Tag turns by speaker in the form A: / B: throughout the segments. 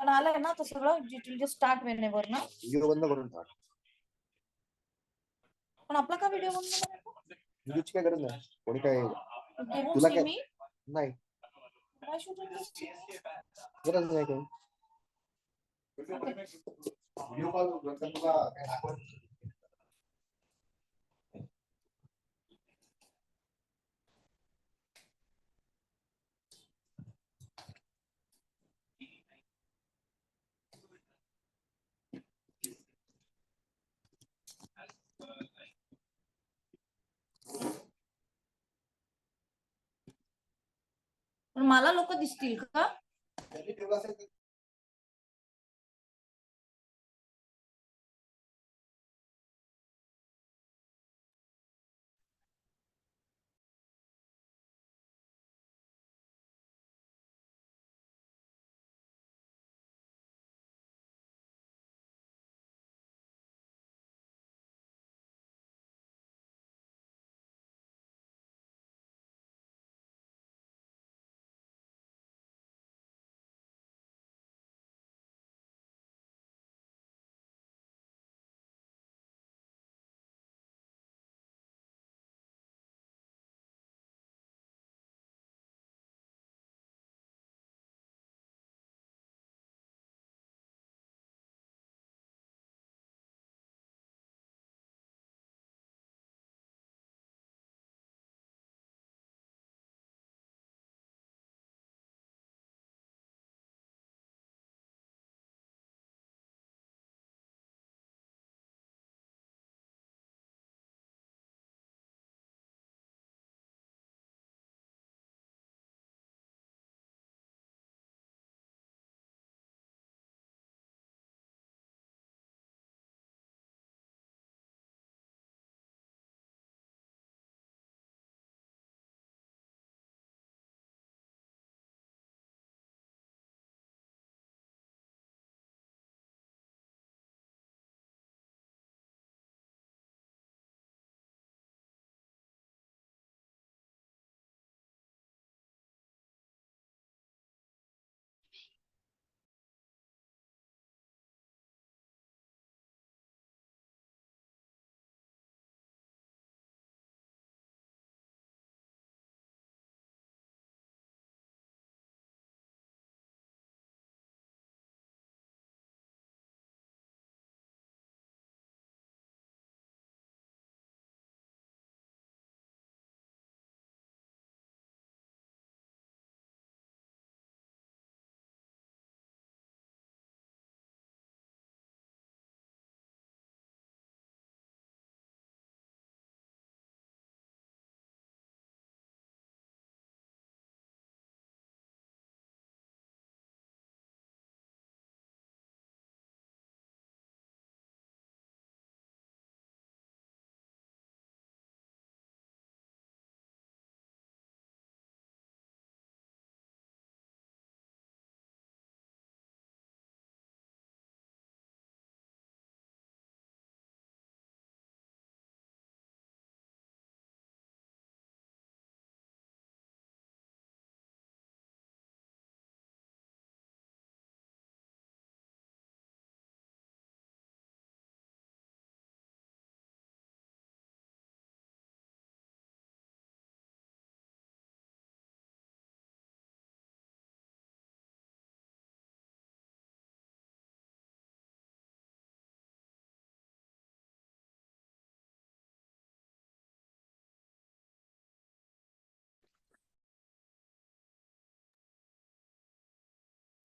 A: पण आलंय ना तर सगळं डिटेल स्टार्ट व्हेनेवर ना.
B: व्हिडिओ बंद करून टाक.
A: पण आपला का व्हिडिओ बंद करायचा?
B: व्हिडिओची काय गरज नाही. कोणी काय
A: तुला
B: तुला
A: काय
B: काय नाही
A: काय शूटिंग करते?
B: गरज नाही काही. व्हिडिओ कॉल तुला काय दाखवत.
A: पण मला लोक दिसतील का?
B: त्यांनी ठेवलं असेल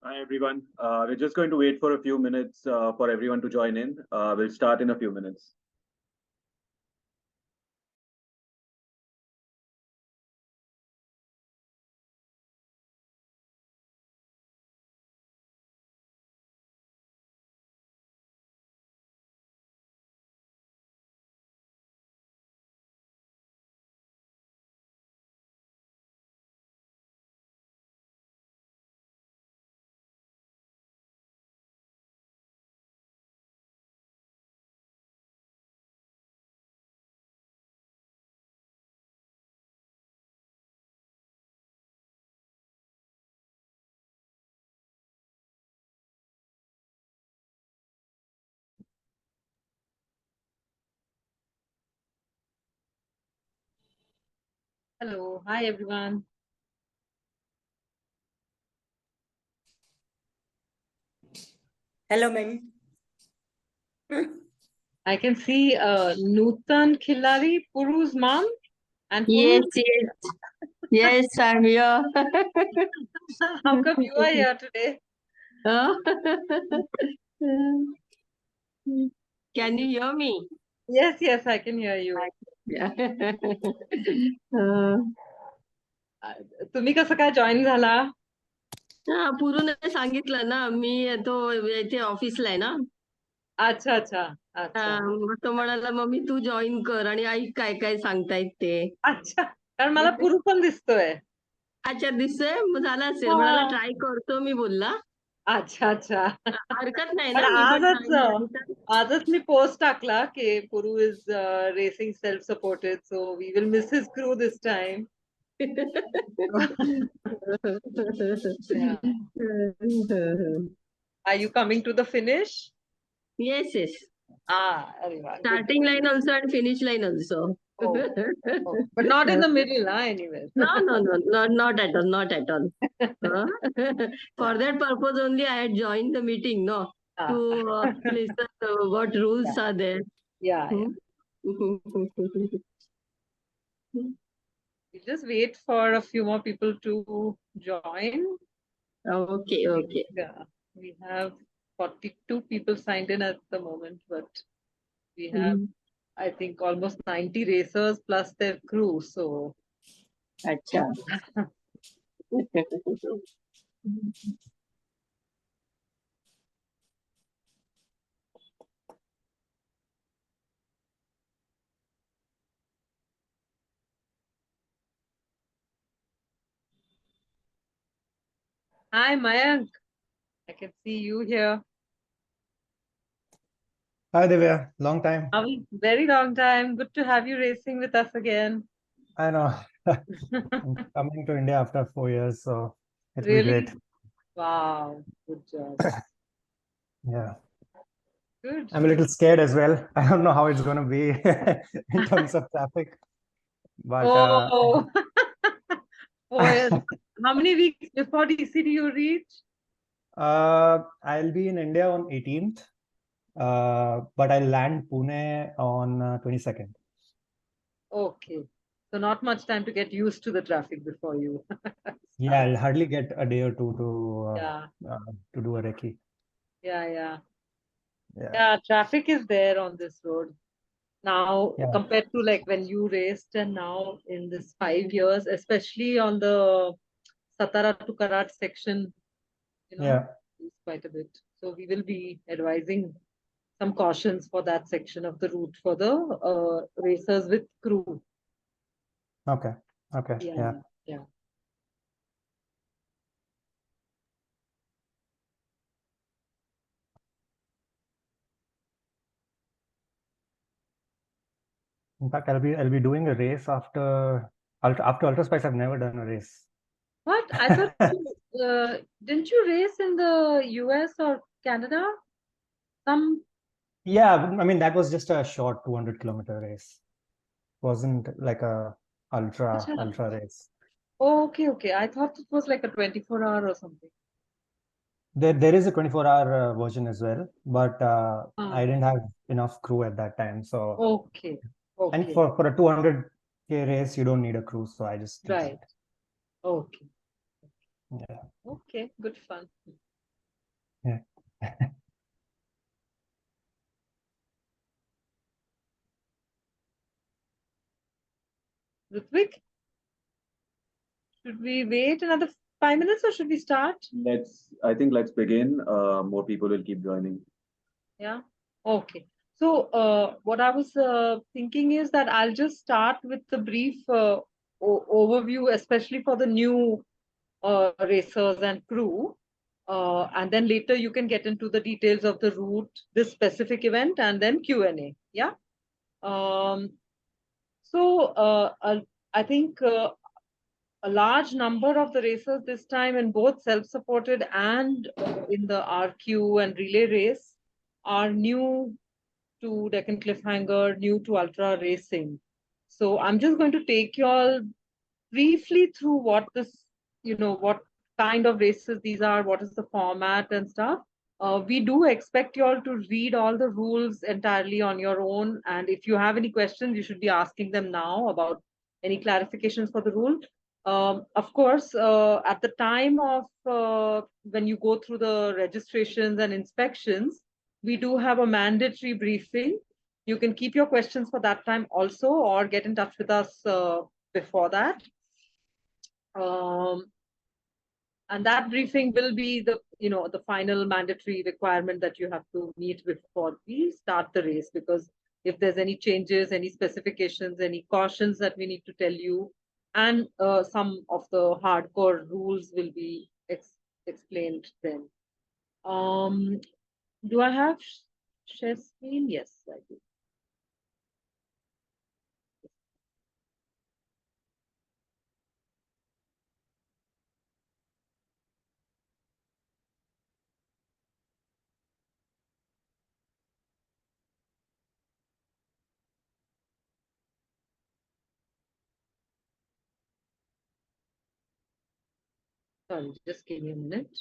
C: Hi, everyone. We're just going to wait for a few minutes for everyone to join in. We'll start in a few minutes.
D: Hello. Hi, everyone.
E: Hello, ma'am.
D: I can see Nutan Khilari, Puru's mom, and
E: Yes,
D: Puru.
E: yes, yes, I'm here.
D: How come you are here today?
E: Huh? Can you hear me?
D: Yes, yes, I can hear you.
E: Yeah.
D: तुम्ही कसं काय join झाला?
E: हा, पूर्ण सांगितलं ना, मी तो इथे ऑफिसला आहे ना.
D: अच्छा अच्छा
E: हा,
D: अच्छा
E: मग तो म्हणाला मम्मी तू जॉईन कर आणि ऐक काय काय सांगतायत ते.
D: अच्छा कारण मला पुरू पण दिसतोय.
E: अच्छा, दिसतोय, मग झालं असेल.
D: हा.
E: म्हणाला ट्राय करतो मी, बोलला.
D: अच्छा अच्छा
E: हरकत नाही
D: पण
E: ना, मी पण
D: आजच
E: join झाली तर.
D: आजच मी पोस्ट टाकला की Puru is racing self supported so we will miss his crew this time. Are you coming to the finish?
E: Yes, yes.
D: अरे वा.
E: Starting line also and finish line also.
D: Oh, but not in the middle, anyway.
E: No, no, no, not at all, not at all. Huh? For that purpose only I had joined the meeting, no, to listen what rules are there.
D: Yeah, yeah.
E: Hmm?
D: We'll just wait for a few more people to join.
E: Okay, okay.
D: Yeah, we have 42 people signed in at the moment, but we have, I think, almost 90 racers plus their crew. So,
E: Acha.
D: hi, Mayank. I can see you here.
F: Hi Divya, long time.
D: Very long time. Good to have you racing with us again.
F: I know. I'm coming to India after 4 years, so it'll be
D: Really?
F: great.
D: Wow. Good job.
F: Yeah.
D: Good.
F: I'm a little scared as well. I don't know how it's going to be in terms of traffic, but
D: Oh, oh, how many weeks before DC do you reach?
F: I'll be in India on 18th, but I'll land Pune on 22nd.
D: Okay. So not much time to get used to the traffic before you.
F: Yeah, I'll hardly get a day or two
D: Yeah,
F: to do a recce.
D: yeah.
F: Yeah.
D: Yeah, traffic is there on this road. Now,
F: Yeah.
D: compared to like when you raced and now in this 5 years, especially on the Satara to Karat section,
F: Yeah.
D: it's quite a bit. So we will be advising some cautions for that section of the route for the racers with crew.
F: Okay. Okay. Yeah.
D: Yeah.
F: In fact, I'll be doing a race after Ultra Spice. I've never done a race.
D: What? I thought didn't you race in the US or Canada?
F: Yeah, I mean that was just a short 200-kilometer race. Wasn't like a ultra race.
D: Oh, okay. I thought it was like a 24-hour or something.
F: There is a 24-hour version as well, but I didn't have enough crew at that time. So
D: Okay.
F: and for a 200K race, you don't need a crew, so I just did
D: Right. Okay.
F: that. Yeah.
D: Okay. Good fun.
F: Yeah.
D: Ritvik, should we wait another 5 minutes or should we start?
C: I think let's begin. More people will keep joining.
D: Yeah. Okay. So what I was thinking is that I'll just start with the brief overview, especially for the new racers and crew. And then later you can get into the details of the route, this specific event, and then Q&A. Yeah. I think a large number of the racers this time in both self-supported and in the RQ and relay race are new to Deccan Cliffhanger, new to ultra racing. So I'm just going to take you all briefly through what this, what kind of races these are, what is the format and stuff. We do expect you all to read all the rules entirely on your own. And if you have any questions, you should be asking them now about any clarifications for the rule. Of course, at the time of when you go through the registrations and inspections, we do have a mandatory briefing. You can keep your questions for that time also, or get in touch with us before that. And that briefing will be the final mandatory requirement that you have to meet before we start the race, because if there's any changes, any specifications, any cautions that we need to tell you, and some of the hardcore rules will be explained then. Do I have share screen? Yes, I do. Sorry, just give me a minute.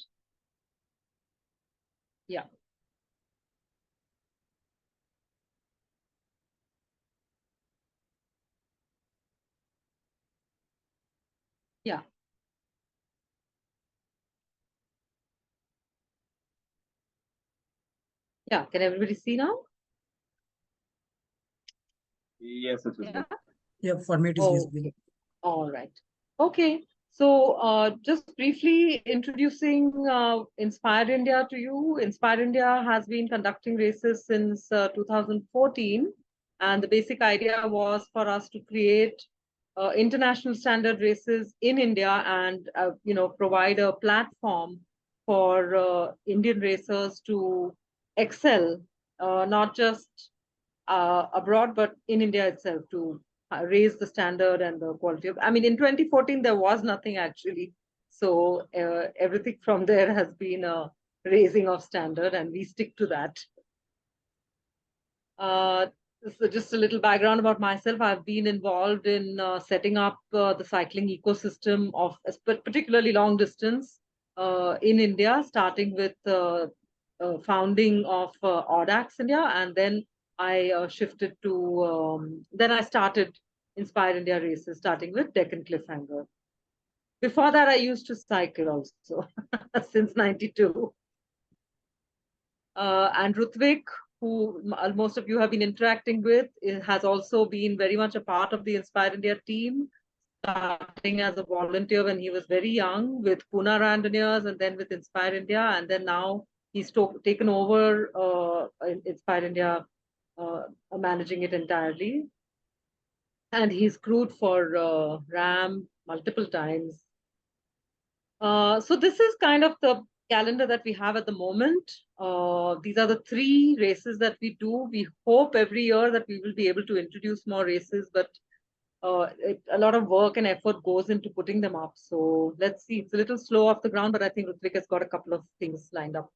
D: Yeah. Yeah. Yeah. Can everybody see now?
C: Yes, it is.
D: Yeah.
G: Yeah, for me it is
D: Oh,
G: visible.
D: all right. Okay. So just briefly introducing Inspire India to you. Inspire India has been conducting races since 2014. And the basic idea was for us to create international standard races in India and, provide a platform for Indian racers to excel, not just abroad, but in India itself, to raise the standard and the quality of. I mean, in 2014 there was nothing actually, so everything from there has been a raising of standard, and we stick to that. So just a little background about myself. I've been involved in setting up the cycling ecosystem of particularly long distance in India, starting with founding of Audax India, and then I shifted to, then I started Inspire India races, starting with Deccan Cliffhanger. Before that, I used to cycle also since 92. And Rutvik, who most of you have been interacting with, has also been very much a part of the Inspire India team, starting as a volunteer when he was very young with Pune Randonneurs and then with Inspire India. And then now he's taken over Inspire India, managing it entirely. And he's crewed for RAM multiple times. So this is kind of the calendar that we have at the moment. These are the 3 races that we do. We hope every year that we will be able to introduce more races, but a lot of work and effort goes into putting them up. So let's see. It's a little slow off the ground, but I think Rutvik has got a couple of things lined up.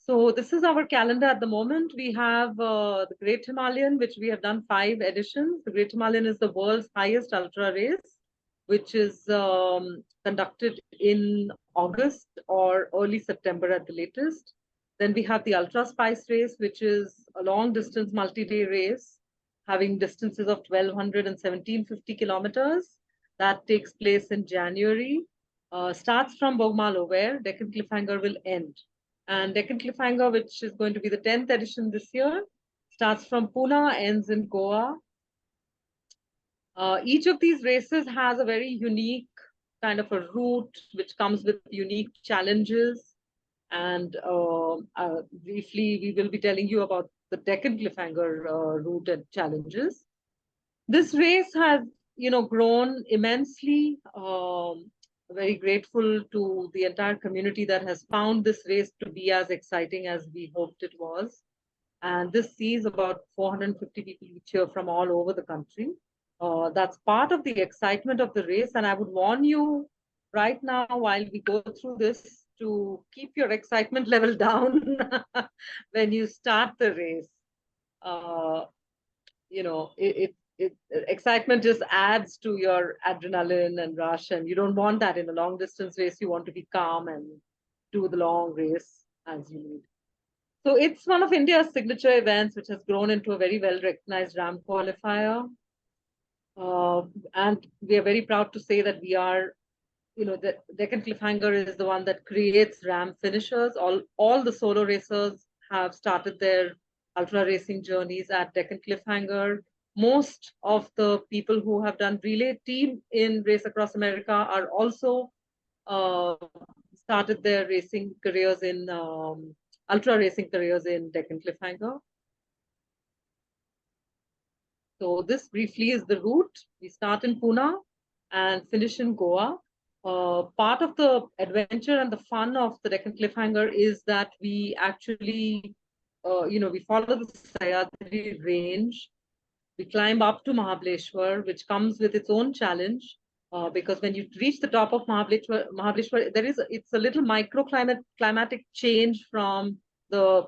D: So this is our calendar at the moment. We have the Great Himalayan, which we have done 5 editions. The Great Himalayan is the world's highest ultra race, which is conducted in August or early September at the latest. Then we have the Ultra Spice race, which is a long distance multi-day race, having distances of 1,200 and 1,750 kilometers. That takes place in January. Starts from Bogmalo, where Deccan Cliffhanger will end. And Deccan Cliffhanger, which is going to be the 10th edition this year, starts from Pune, ends in Goa. Each of these races has a very unique kind of a route, which comes with unique challenges. And briefly, we will be telling you about the Deccan Cliffhanger route and challenges. This race has, grown immensely. Very grateful to the entire community that has found this race to be as exciting as we hoped it was. And this sees about 450 people each year from all over the country. That's part of the excitement of the race. And I would warn you right now, while we go through this, to keep your excitement level down when you start the race. excitement just adds to your adrenaline and rush, and you don't want that in a long distance race. You want to be calm and do the long race as you need. So it's one of India's signature events, which has grown into a very well-recognized ramp qualifier. And we are very proud to say that we are, the Deccan Cliffhanger is the one that creates ramp finishers. All the solo racers have started their ultra racing journeys at Deccan Cliffhanger. Most of the people who have done relay team in Race Across America are also started their racing careers in ultra racing careers in Deccan Cliffhanger. So this briefly is the route. We start in Pune and finish in Goa. Part of the adventure and the fun of the Deccan Cliffhanger is that we actually, we follow the Sahyadri range. We climb up to Mahabaleshwar, which comes with its own challenge. Because when you reach the top of Mahabaleshwar, it's a little climatic change from the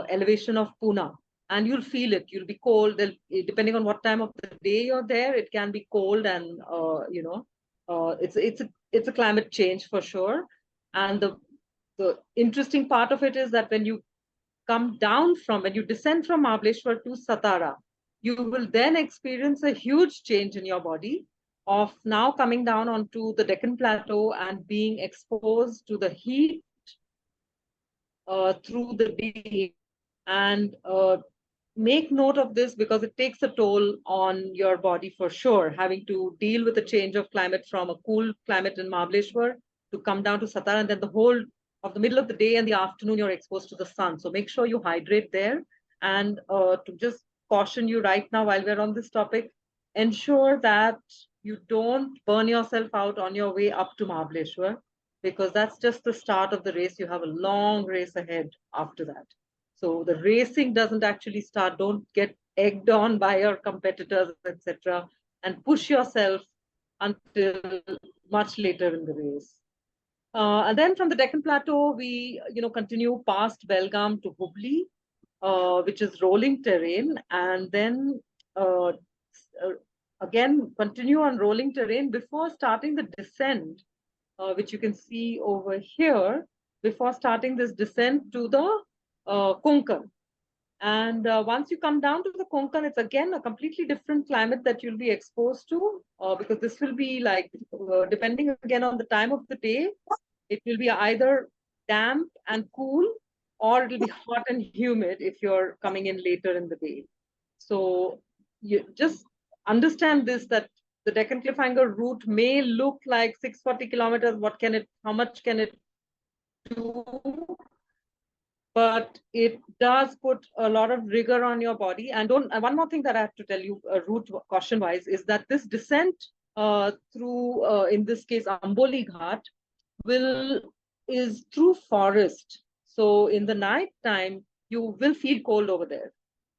D: elevation of Pune. And you'll feel it. You'll be cold. Depending on what time of the day you're there, it can be cold, and it's a climate change for sure. And the interesting part of it is that when you descend from Mahabaleshwar to Satara, you will then experience a huge change in your body of now coming down onto the Deccan Plateau and being exposed to the heat through the day. And make note of this because it takes a toll on your body for sure, having to deal with the change of climate from a cool climate in Mahabaleshwar to come down to Satara, and then the whole of the middle of the day and the afternoon you're exposed to the sun. So make sure you hydrate there. And to just caution you right now while we're on this topic, ensure that you don't burn yourself out on your way up to Mahabaleshwar, because that's just the start of the race. You have a long race ahead after that. So the racing doesn't actually start. Don't get egged on by your competitors, etc., and push yourself until much later in the race. And then from the Deccan Plateau, we continue past Belgaum to Hubli, which is rolling terrain, and then again continue on rolling terrain before starting the descent, which you can see over here, before starting this descent to the Konkan. And once you come down to the Konkan, it's again a completely different climate that you'll be exposed to, because this will be like, depending again on the time of the day, it will be either damp and cool, or it'll be hot and humid if you're coming in later in the day. So you just understand this, that the Deccan Cliffhanger route may look like 640 kilometers. How much can it do? But it does put a lot of rigor on your body. And one more thing that I have to tell you, route caution wise, is that this descent through, in this case, Amboli Ghat, is through forest. So in the night time, you will feel cold over there.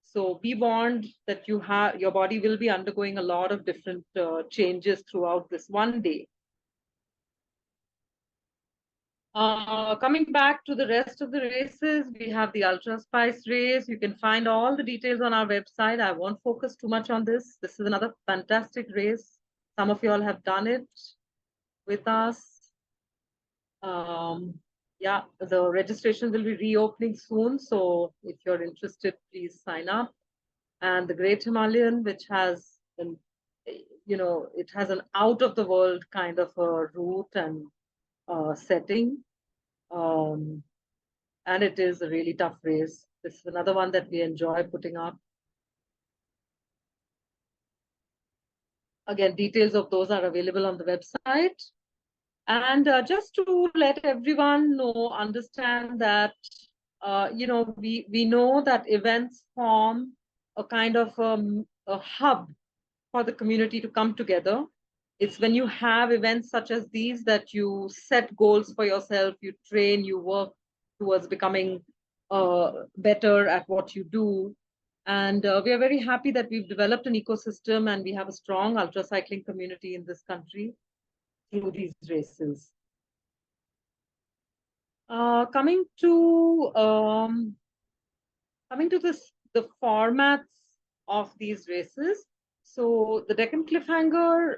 D: So be warned that your body will be undergoing a lot of different changes throughout this one day. Coming back to the rest of the races, we have the Ultra Spice race. You can find all the details on our website. I won't focus too much on this. This is another fantastic race. Some of you all have done it with us. Yeah, the registration will be reopening soon. So if you're interested, please sign up. And the Great Himalayan, which has, it has an out of the world kind of a route and setting. And it is a really tough race. This is another one that we enjoy putting up. Again, details of those are available on the website. And just to let everyone understand that, we know that events form a kind of a hub for the community to come together. It's when you have events such as these that you set goals for yourself, you train, you work towards becoming better at what you do. And we are very happy that we've developed an ecosystem and we have a strong ultra cycling community in this country through these races. Coming to the formats of these races. So the Deccan Cliffhanger,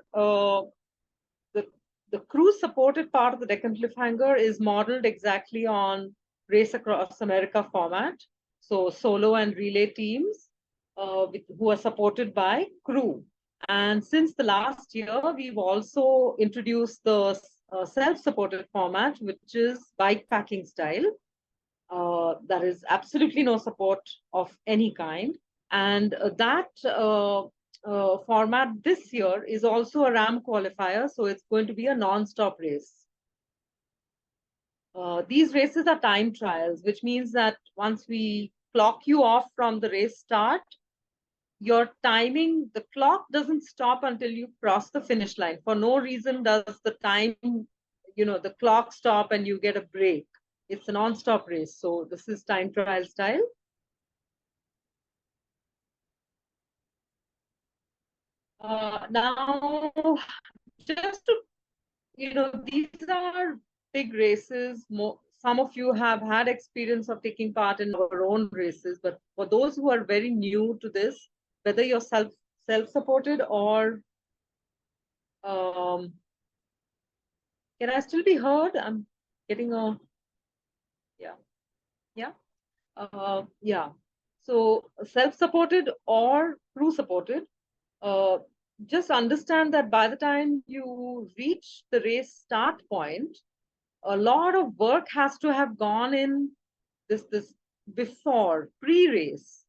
D: the crew supported part of the Deccan Cliffhanger is modeled exactly on Race Across America format. So solo and relay teams who are supported by crew. And since the last year, we've also introduced the self-supported format, which is bike packing style. There is absolutely no support of any kind. And that format this year is also a RAM qualifier, so it's going to be a non-stop race. These races are time trials, which means that once we clock you off from the race start, your timing, the clock doesn't stop until you cross the finish line. For no reason does the time, the clock stop and you get a break. It's a non-stop race. So this is time trial style. Now, just to, these are big races. Some of you have had experience of taking part in our own races, but for those who are very new to this, whether you're self-supported or can I still be heard? I'm getting a, yeah. So self-supported or crew-supported, just understand that by the time you reach the race start point, a lot of work has to have gone in this before pre-race,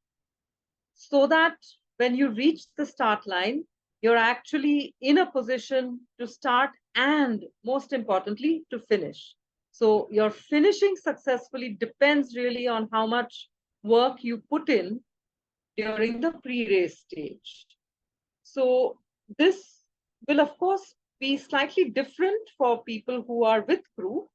D: so that when you reach the start line, you're actually in a position to start and, most importantly, to finish. So your finishing successfully depends really on how much work you put in during the pre-race stage. So this will, of course, be slightly different for people who are with crew,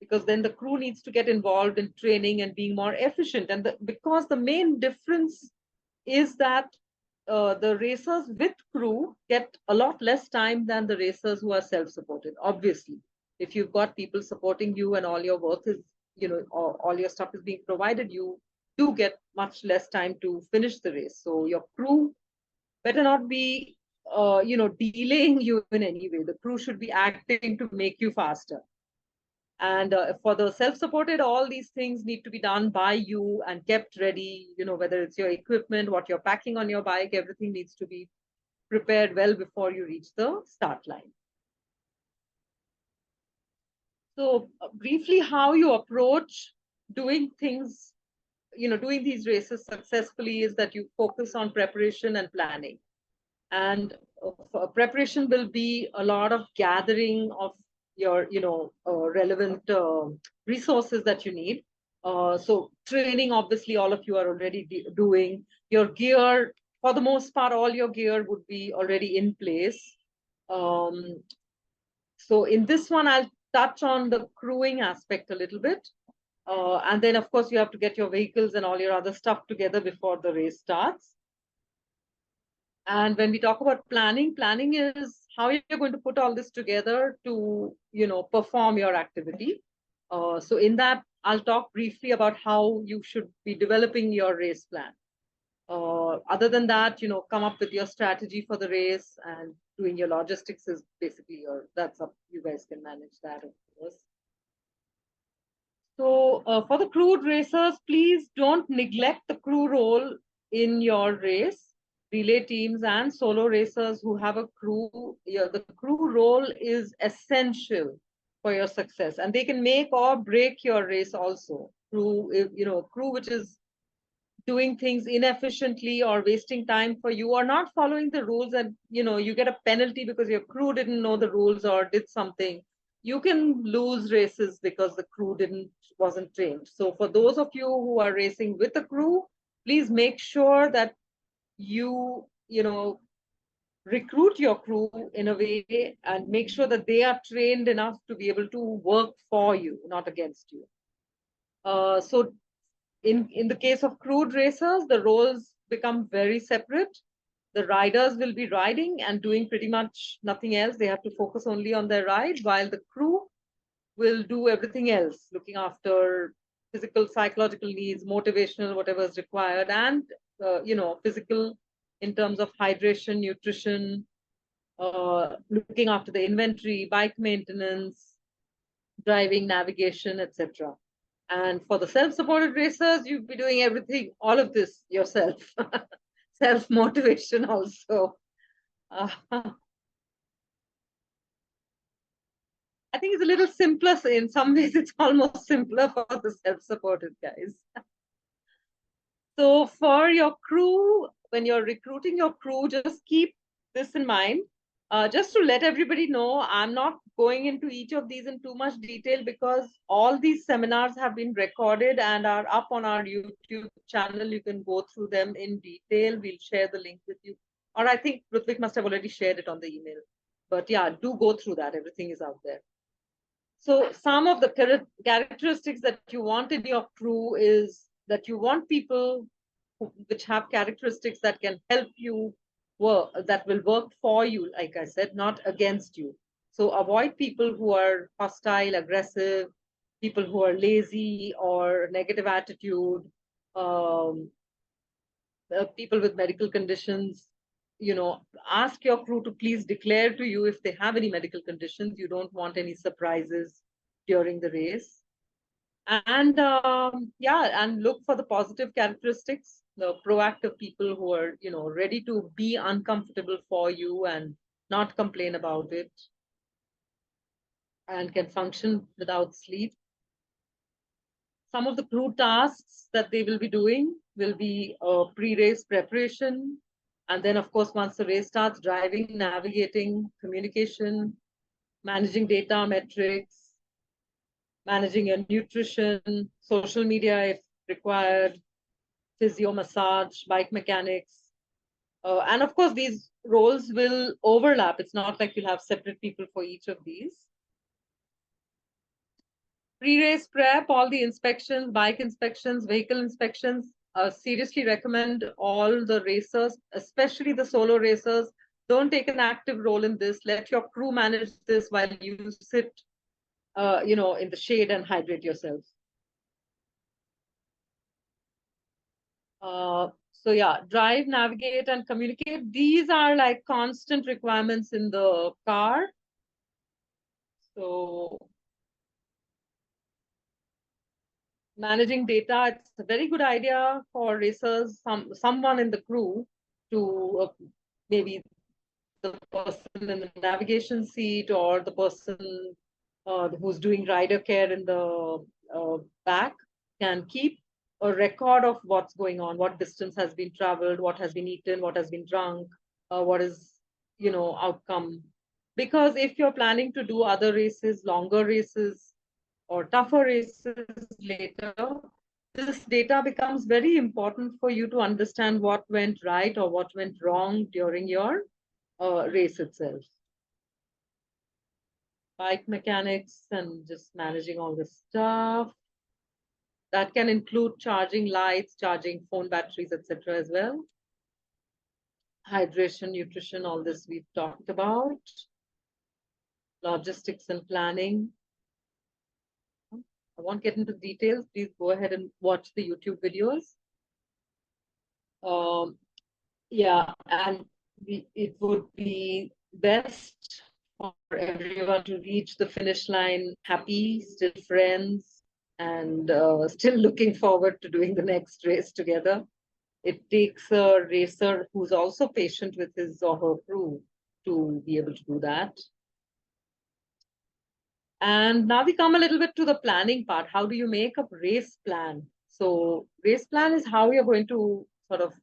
D: because then the crew needs to get involved in training and being more efficient. And because the main difference is that the racers with crew get a lot less time than the racers who are self-supported. Obviously, if you've got people supporting you and all your work is, all your stuff is being provided, you do get much less time to finish the race. So your crew better not be, delaying you in any way. The crew should be acting to make you faster. And for the self-supported, all these things need to be done by you and kept ready, whether it's your equipment, what you're packing on your bike, everything needs to be prepared well before you reach the start line. So briefly, how you approach doing things, doing these races successfully is that you focus on preparation and planning. And preparation will be a lot of gathering of your, relevant resources that you need. So training, obviously, all of you are already doing. Your gear, for the most part, all your gear would be already in place. So in this one, I'll touch on the crewing aspect a little bit. And then, of course, you have to get your vehicles and all your other stuff together before the race starts. And when we talk about planning, planning is how you're going to put all this together to, perform your activity. So in that, I'll talk briefly about how you should be developing your race plan. Other than that, come up with your strategy for the race, and doing your logistics is basically that's up. You guys can manage that, of course. So for the crewed racers, please don't neglect the crew role in your race. Relay teams and solo racers who have a crew, the crew role is essential for your success, and they can make or break your race also. Crew which is doing things inefficiently or wasting time for you, or not following the rules, and you get a penalty because your crew didn't know the rules or did something. You can lose races because the crew wasn't trained. So for those of you who are racing with a crew, please make sure that you recruit your crew in a way and make sure that they are trained enough to be able to work for you, not against you. So in the case of crewed racers, the roles become very separate. The riders will be riding and doing pretty much nothing else. They have to focus only on their ride, while the crew will do everything else, looking after physical, psychological needs, motivational, whatever is required, and physical in terms of hydration, nutrition, looking after the inventory, bike maintenance, driving, navigation, etc. And for the self-supported racers, you'll be doing everything, all of this yourself. Self-motivation also. I think it's a little simpler. In some ways, it's almost simpler for the self-supported guys. So for your crew, when you're recruiting your crew, just keep this in mind. Just to let everybody know, I'm not going into each of these in too much detail because all these seminars have been recorded and are up on our YouTube channel. You can go through them in detail. We'll share the link with you. Or I think Rutvik must have already shared it on the email. But yeah, do go through that. Everything is out there. So some of the characteristics that you want in your crew is that you want people which have characteristics that can help you work, that will work for you, like I said, not against you. So avoid people who are hostile, aggressive, people who are lazy or negative attitude, people with medical conditions. Ask your crew to please declare to you if they have any medical conditions. You don't want any surprises during the race. And and look for the positive characteristics, the proactive people who are, ready to be uncomfortable for you and not complain about it and can function without sleep. Some of the crew tasks that they will be doing will be pre-race preparation. And then, of course, once the race starts, driving, navigating, communication, managing data metrics, managing your nutrition, social media if required, physio, massage, bike mechanics. And of course, these roles will overlap. It's not like you'll have separate people for each of these. Pre-race prep, all the inspections, bike inspections, vehicle inspections, seriously recommend all the racers, especially the solo racers, don't take an active role in this. Let your crew manage this while you sit, in the shade and hydrate yourself. So yeah, drive, navigate, and communicate. These are like constant requirements in the car. So managing data, it's a very good idea for racers, someone in the crew to maybe the person in the navigation seat or the person who's doing rider care in the back can keep a record of what's going on, what distance has been traveled, what has been eaten, what has been drunk, what is, outcome. Because if you're planning to do other races, longer races, or tougher races later, this data becomes very important for you to understand what went right or what went wrong during your race itself. Bike mechanics and just managing all this stuff. That can include charging lights, charging phone batteries, etc. as well. Hydration, nutrition, all this we've talked about. Logistics and planning. I won't get into details. Please go ahead and watch the YouTube videos. Yeah, and it would be best for everyone to reach the finish line happy, still friends, and still looking forward to doing the next race together. It takes a racer who's also patient with his or her crew to be able to do that. And now we come a little bit to the planning part. How do you make a race plan? So race plan is how you're going to sort of,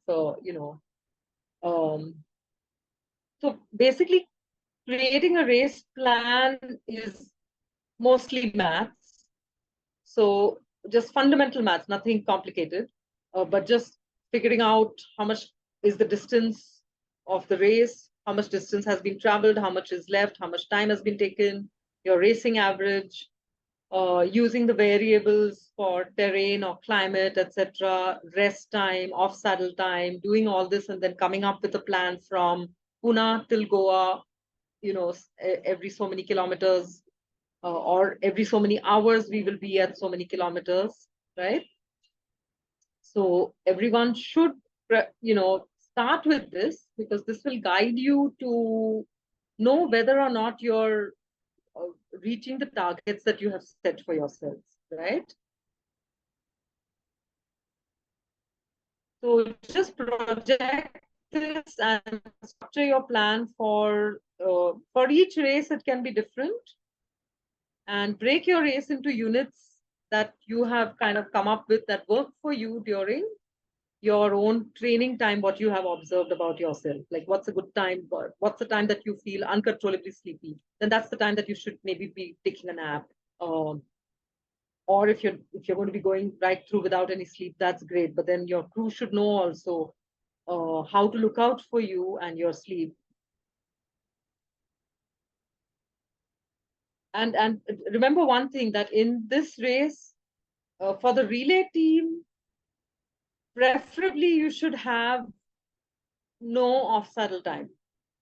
D: so basically creating a race plan is mostly maths. So just fundamental maths, nothing complicated, but just figuring out how much is the distance of the race, how much distance has been traveled, how much is left, how much time has been taken, your racing average, using the variables for terrain or climate, etc., rest time, off saddle time, doing all this and then coming up with a plan from Pune till Goa, every so many kilometers or every so many hours we will be at so many kilometers, right? So everyone should, start with this because this will guide you to know whether or not you're reaching the targets that you have set for yourselves, right? So just project this and structure your plan for each race. It can be different, and break your race into units that you have kind of come up with that work for you during your own training time, what you have observed about yourself. Like what's a good time, what's the time that you feel uncontrollably sleepy, then that's the time that you should maybe be taking a nap. Or if you're going to be going right through without any sleep, that's great. But then your crew should know also how to look out for you and your sleep. And remember one thing, that in this race, for the relay team, preferably you should have no off-saddle time.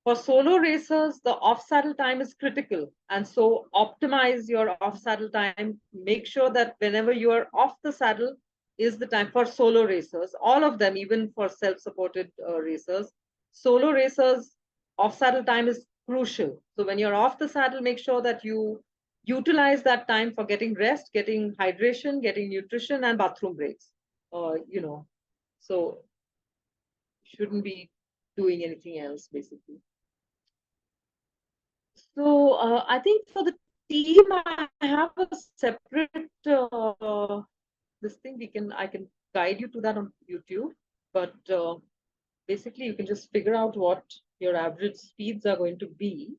D: For solo racers, the off-saddle time is critical. And so optimize your off-saddle time. Make sure that whenever you are off the saddle is the time for solo racers. All of them, even for self-supported racers. Solo racers, off-saddle time is crucial. So when you're off the saddle, make sure that you utilize that time for getting rest, getting hydration, getting nutrition, and bathroom breaks. So shouldn't be doing anything else, basically. So I think for the team, I have a separate this thing. I can guide you to that on YouTube, but basically you can just figure out what your average speeds are going to be,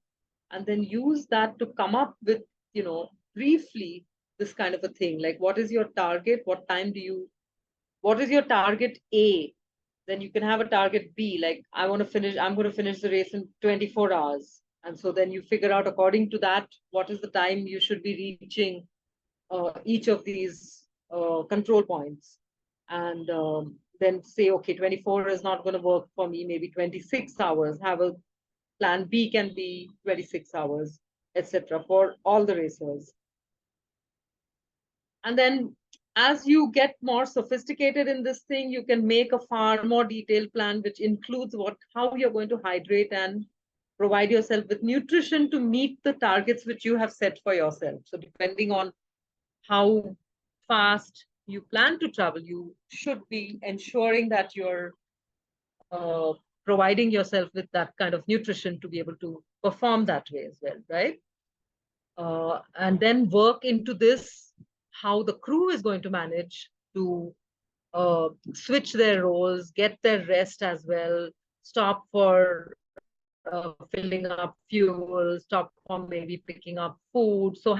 D: and then use that to come up with, briefly this kind of a thing. Like, what is your target? What is your target A? Then you can have a target B, like I'm going to finish the race in 24 hours. And so then you figure out according to that, what is the time you should be reaching each of these control points. And then say, okay, 24 is not going to work for me, maybe 26 hours. Have a plan B can be 26 hours, etc. for all the racers. And then as you get more sophisticated in this thing, you can make a far more detailed plan, which includes how you're going to hydrate and provide yourself with nutrition to meet the targets which you have set for yourself. So depending on how fast you plan to travel, you should be ensuring that you're providing yourself with that kind of nutrition to be able to perform that way as well, right? And then work into this, how the crew is going to manage to switch their roles, get their rest as well, stop for filling up fuel, stop for maybe picking up food. So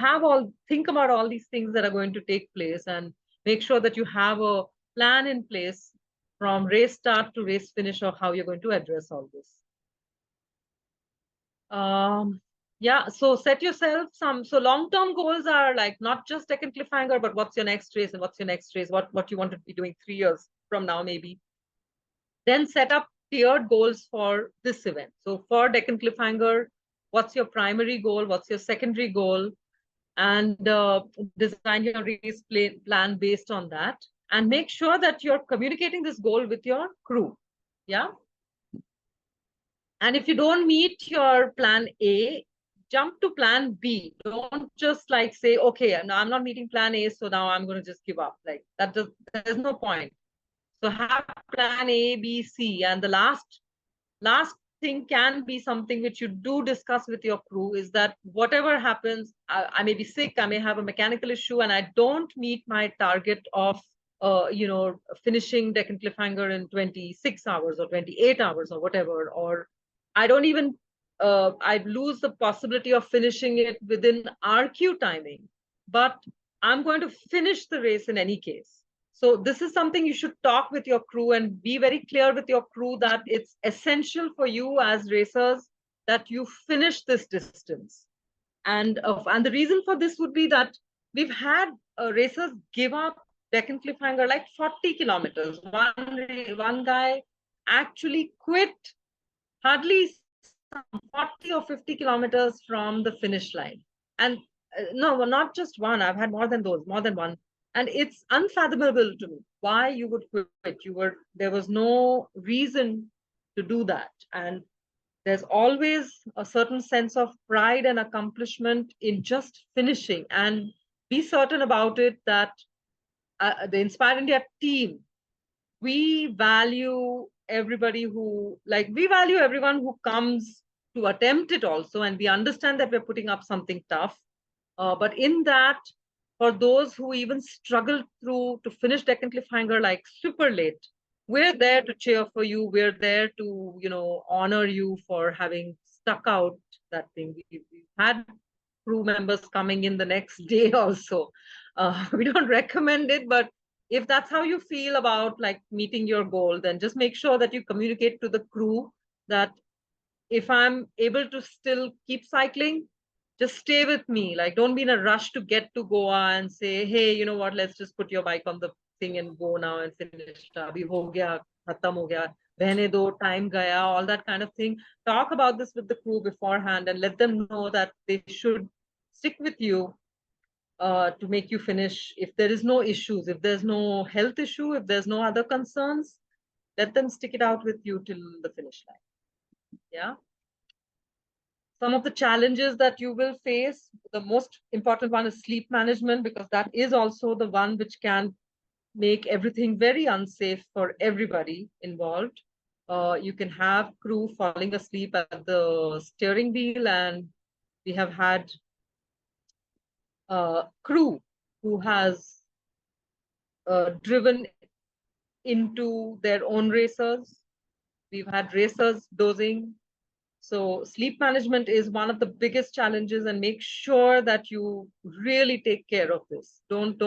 D: think about all these things that are going to take place, and make sure that you have a plan in place from race start to race finish of how you're going to address all this. Yeah, so set yourself so long-term goals are like not just Deccan Cliffhanger, but what's your next race and what's your next race, what you want to be doing 3 years from now, maybe. Then set up tiered goals for this event. So for Deccan Cliffhanger, what's your primary goal? What's your secondary goal? And design your race plan based on that. And make sure that you're communicating this goal with your crew. Yeah. And if you don't meet your plan A, jump to plan B. Don't just like say, okay, no, I'm not meeting plan A, so now I'm going to just give up. Like there's no point. So have plan A, B, C. And the last thing can be something which you do discuss with your crew, is that whatever happens, I may be sick, I may have a mechanical issue, and I don't meet my target of finishing Deccan Cliffhanger in 26 hours or 28 hours or whatever, or I don't even, I lose the possibility of finishing it within RQ timing, but I'm going to finish the race in any case. So this is something you should talk with your crew and be very clear with your crew that it's essential for you as racers that you finish this distance. And the reason for this would be that we've had racers give up Deccan Cliffhanger like 40 kilometers. One guy actually quit hardly 40 or 50 kilometers from the finish line. And no, not just one. I've had more than one. And it's unfathomable to me why you would quit. There was no reason to do that. And there's always a certain sense of pride and accomplishment in just finishing, and be certain about it that the Inspire India team, we value everybody who, like, we value everyone who comes to attempt it also, and we understand that we're putting up something tough. But in that, for those who even struggle through to finish Deccan Cliffhanger like super late, we're there to cheer for you. We're there to, honor you for having stuck out that thing. We've had crew members coming in the next day also. We don't recommend it, but if that's how you feel about like meeting your goal, then just make sure that you communicate to the crew that if I'm able to still keep cycling, just stay with me. Like, don't be in a rush to get to Goa and say, hey, you know what, let's just put your bike on the thing and go now and finish. Abhi ho gaya, khatam ho gaya, rehne do, time gaya, all that kind of thing. Talk about this with the crew beforehand and let them know that they should stick with you to make you finish. If there is no issues, if there's no health issue, if there's no other concerns, let them stick it out with you till the finish line. Yeah. Some of the challenges that you will face, the most important one is sleep management, because that is also the one which can make everything very unsafe for everybody involved. You can have crew falling asleep at the steering wheel, and we have had crew who has driven into their own racers. We've had racers dozing. So sleep management is one of the biggest challenges, and make sure that you really take care of this. Don't,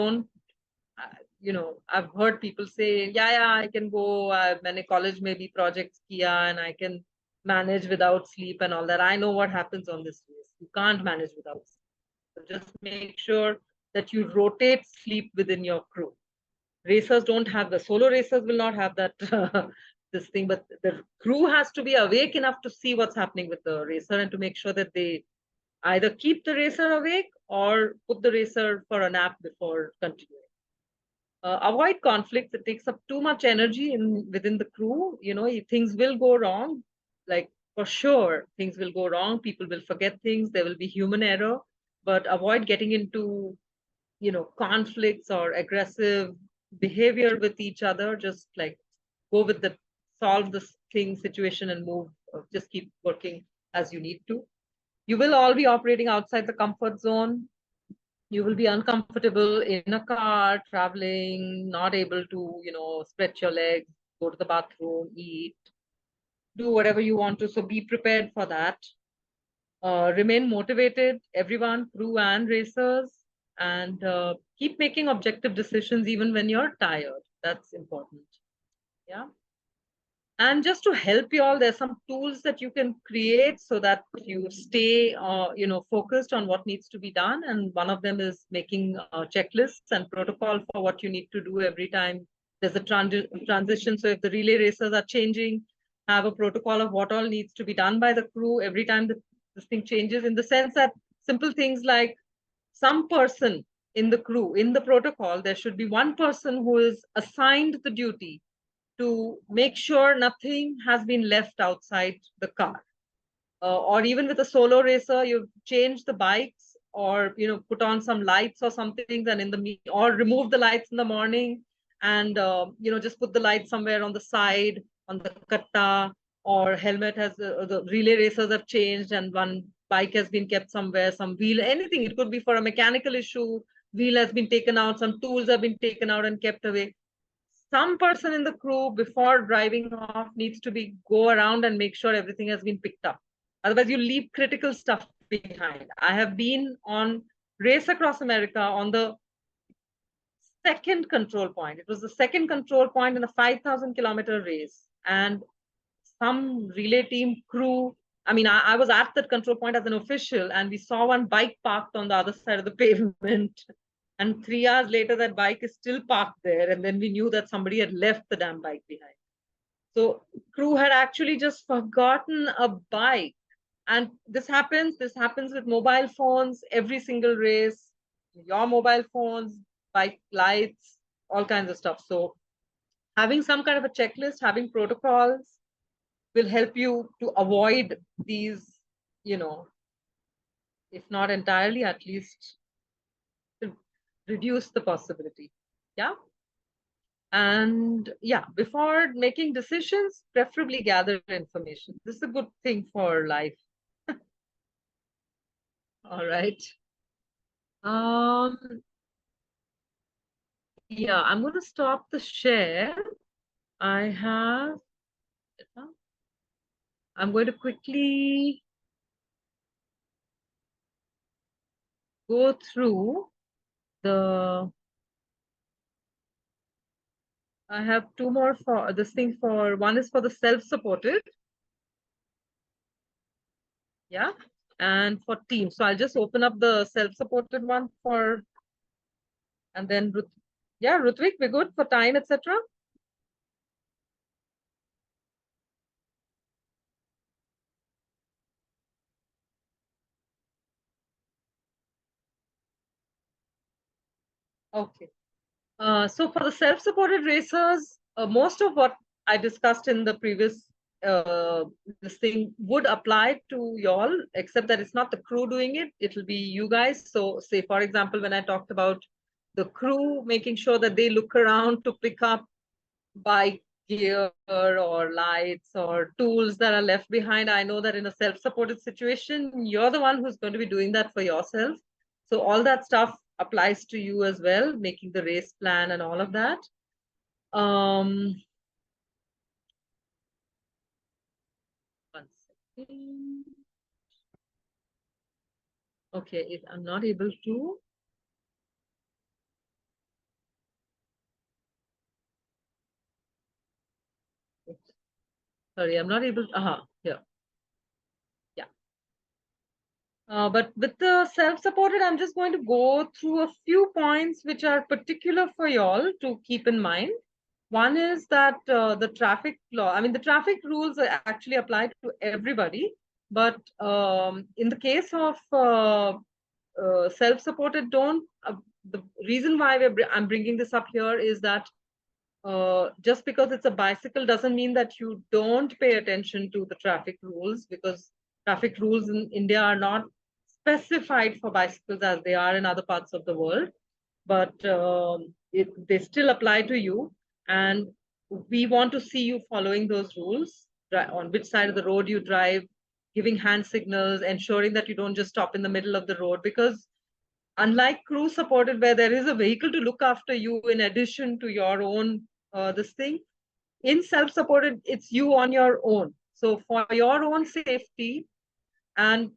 D: I've heard people say, yeah, I can go, many college maybe projects kiya and I can manage without sleep and all that. I know what happens on this race. You can't manage without sleep. So just make sure that you rotate sleep within your crew. Racers don't have, the solo racers will not have that this thing, but the crew has to be awake enough to see what's happening with the racer and to make sure that they either keep the racer awake or put the racer for a nap before continuing. Avoid conflicts. It takes up too much energy within the crew. Things will go wrong. Like, for sure, things will go wrong. People will forget things. There will be human error, but avoid getting into conflicts or aggressive behavior with each other. Just like go with the solve the thing situation and move, just keep working as you need to. You will all be operating outside the comfort zone. You will be uncomfortable in a car, traveling, not able to, stretch your legs, go to the bathroom, eat, do whatever you want to. So be prepared for that. Remain motivated, everyone, crew and racers, and keep making objective decisions even when you're tired. That's important. Yeah. And just to help you all, there's some tools that you can create so that you stay, focused on what needs to be done. And one of them is making checklists and protocol for what you need to do every time there's a transition. So if the relay racers are changing, have a protocol of what all needs to be done by the crew every time this thing changes, in the sense that simple things like some person in the crew, in the protocol, there should be one person who is assigned the duty to make sure nothing has been left outside the car. Or even with a solo racer, you change the bikes or put on some lights or something, and or remove the lights in the morning and just put the light somewhere on the side, on the katta, or helmet has the relay racers have changed and one bike has been kept somewhere, some wheel, anything. It could be for a mechanical issue, wheel has been taken out, some tools have been taken out and kept away. Some person in the crew before driving off needs to go around and make sure everything has been picked up. Otherwise, you leave critical stuff behind. I have been on Race Across America on the second control point. It was the second control point in a 5,000-kilometer race. And some relay team crew, I was at that control point as an official, and we saw one bike parked on the other side of the pavement. And 3 hours later, that bike is still parked there. And then we knew that somebody had left the damn bike behind. So crew had actually just forgotten a bike. And this happens with mobile phones, every single race, your mobile phones, bike lights, all kinds of stuff. So having some kind of a checklist, having protocols, will help you to avoid these, if not entirely, at least to reduce the possibility. Yeah. And yeah, before making decisions, preferably gather information. This is a good thing for life. All right. Yeah, I'm going to stop the share. I'm going to quickly go through I have two more for this thing one is for the self-supported. Yeah. And for team. So I'll just open up the self-supported one and then yeah, Rutvik, we're good for time, etc. Okay. So for the self-supported racers, most of what I discussed in the previous this thing would apply to y'all, except that it's not the crew doing it. It'll be you guys. So say, for example, when I talked about the crew making sure that they look around to pick up bike gear or lights or tools that are left behind, I know that in a self-supported situation, you're the one who's going to be doing that for yourself. So all that stuff applies to you as well, making the race plan and all of that. One second. Okay, if I'm not able to. Sorry, I'm not able to. Here. Yeah. But with the self-supported, I'm just going to go through a few points which are particular for y'all to keep in mind. One is that the traffic law, I mean, the traffic rules actually apply to everybody. But in the case of self-supported, the reason why I'm bringing this up here is that just because it's a bicycle doesn't mean that you don't pay attention to the traffic rules, because traffic rules in India are not specified for bicycles as they are in other parts of the world, but they still apply to you. And we want to see you following those rules, on which side of the road you drive, giving hand signals, ensuring that you don't just stop in the middle of the road, because unlike crew supported, where there is a vehicle to look after you in addition to your own this thing, in self-supported, it's you on your own. So for your own safety, and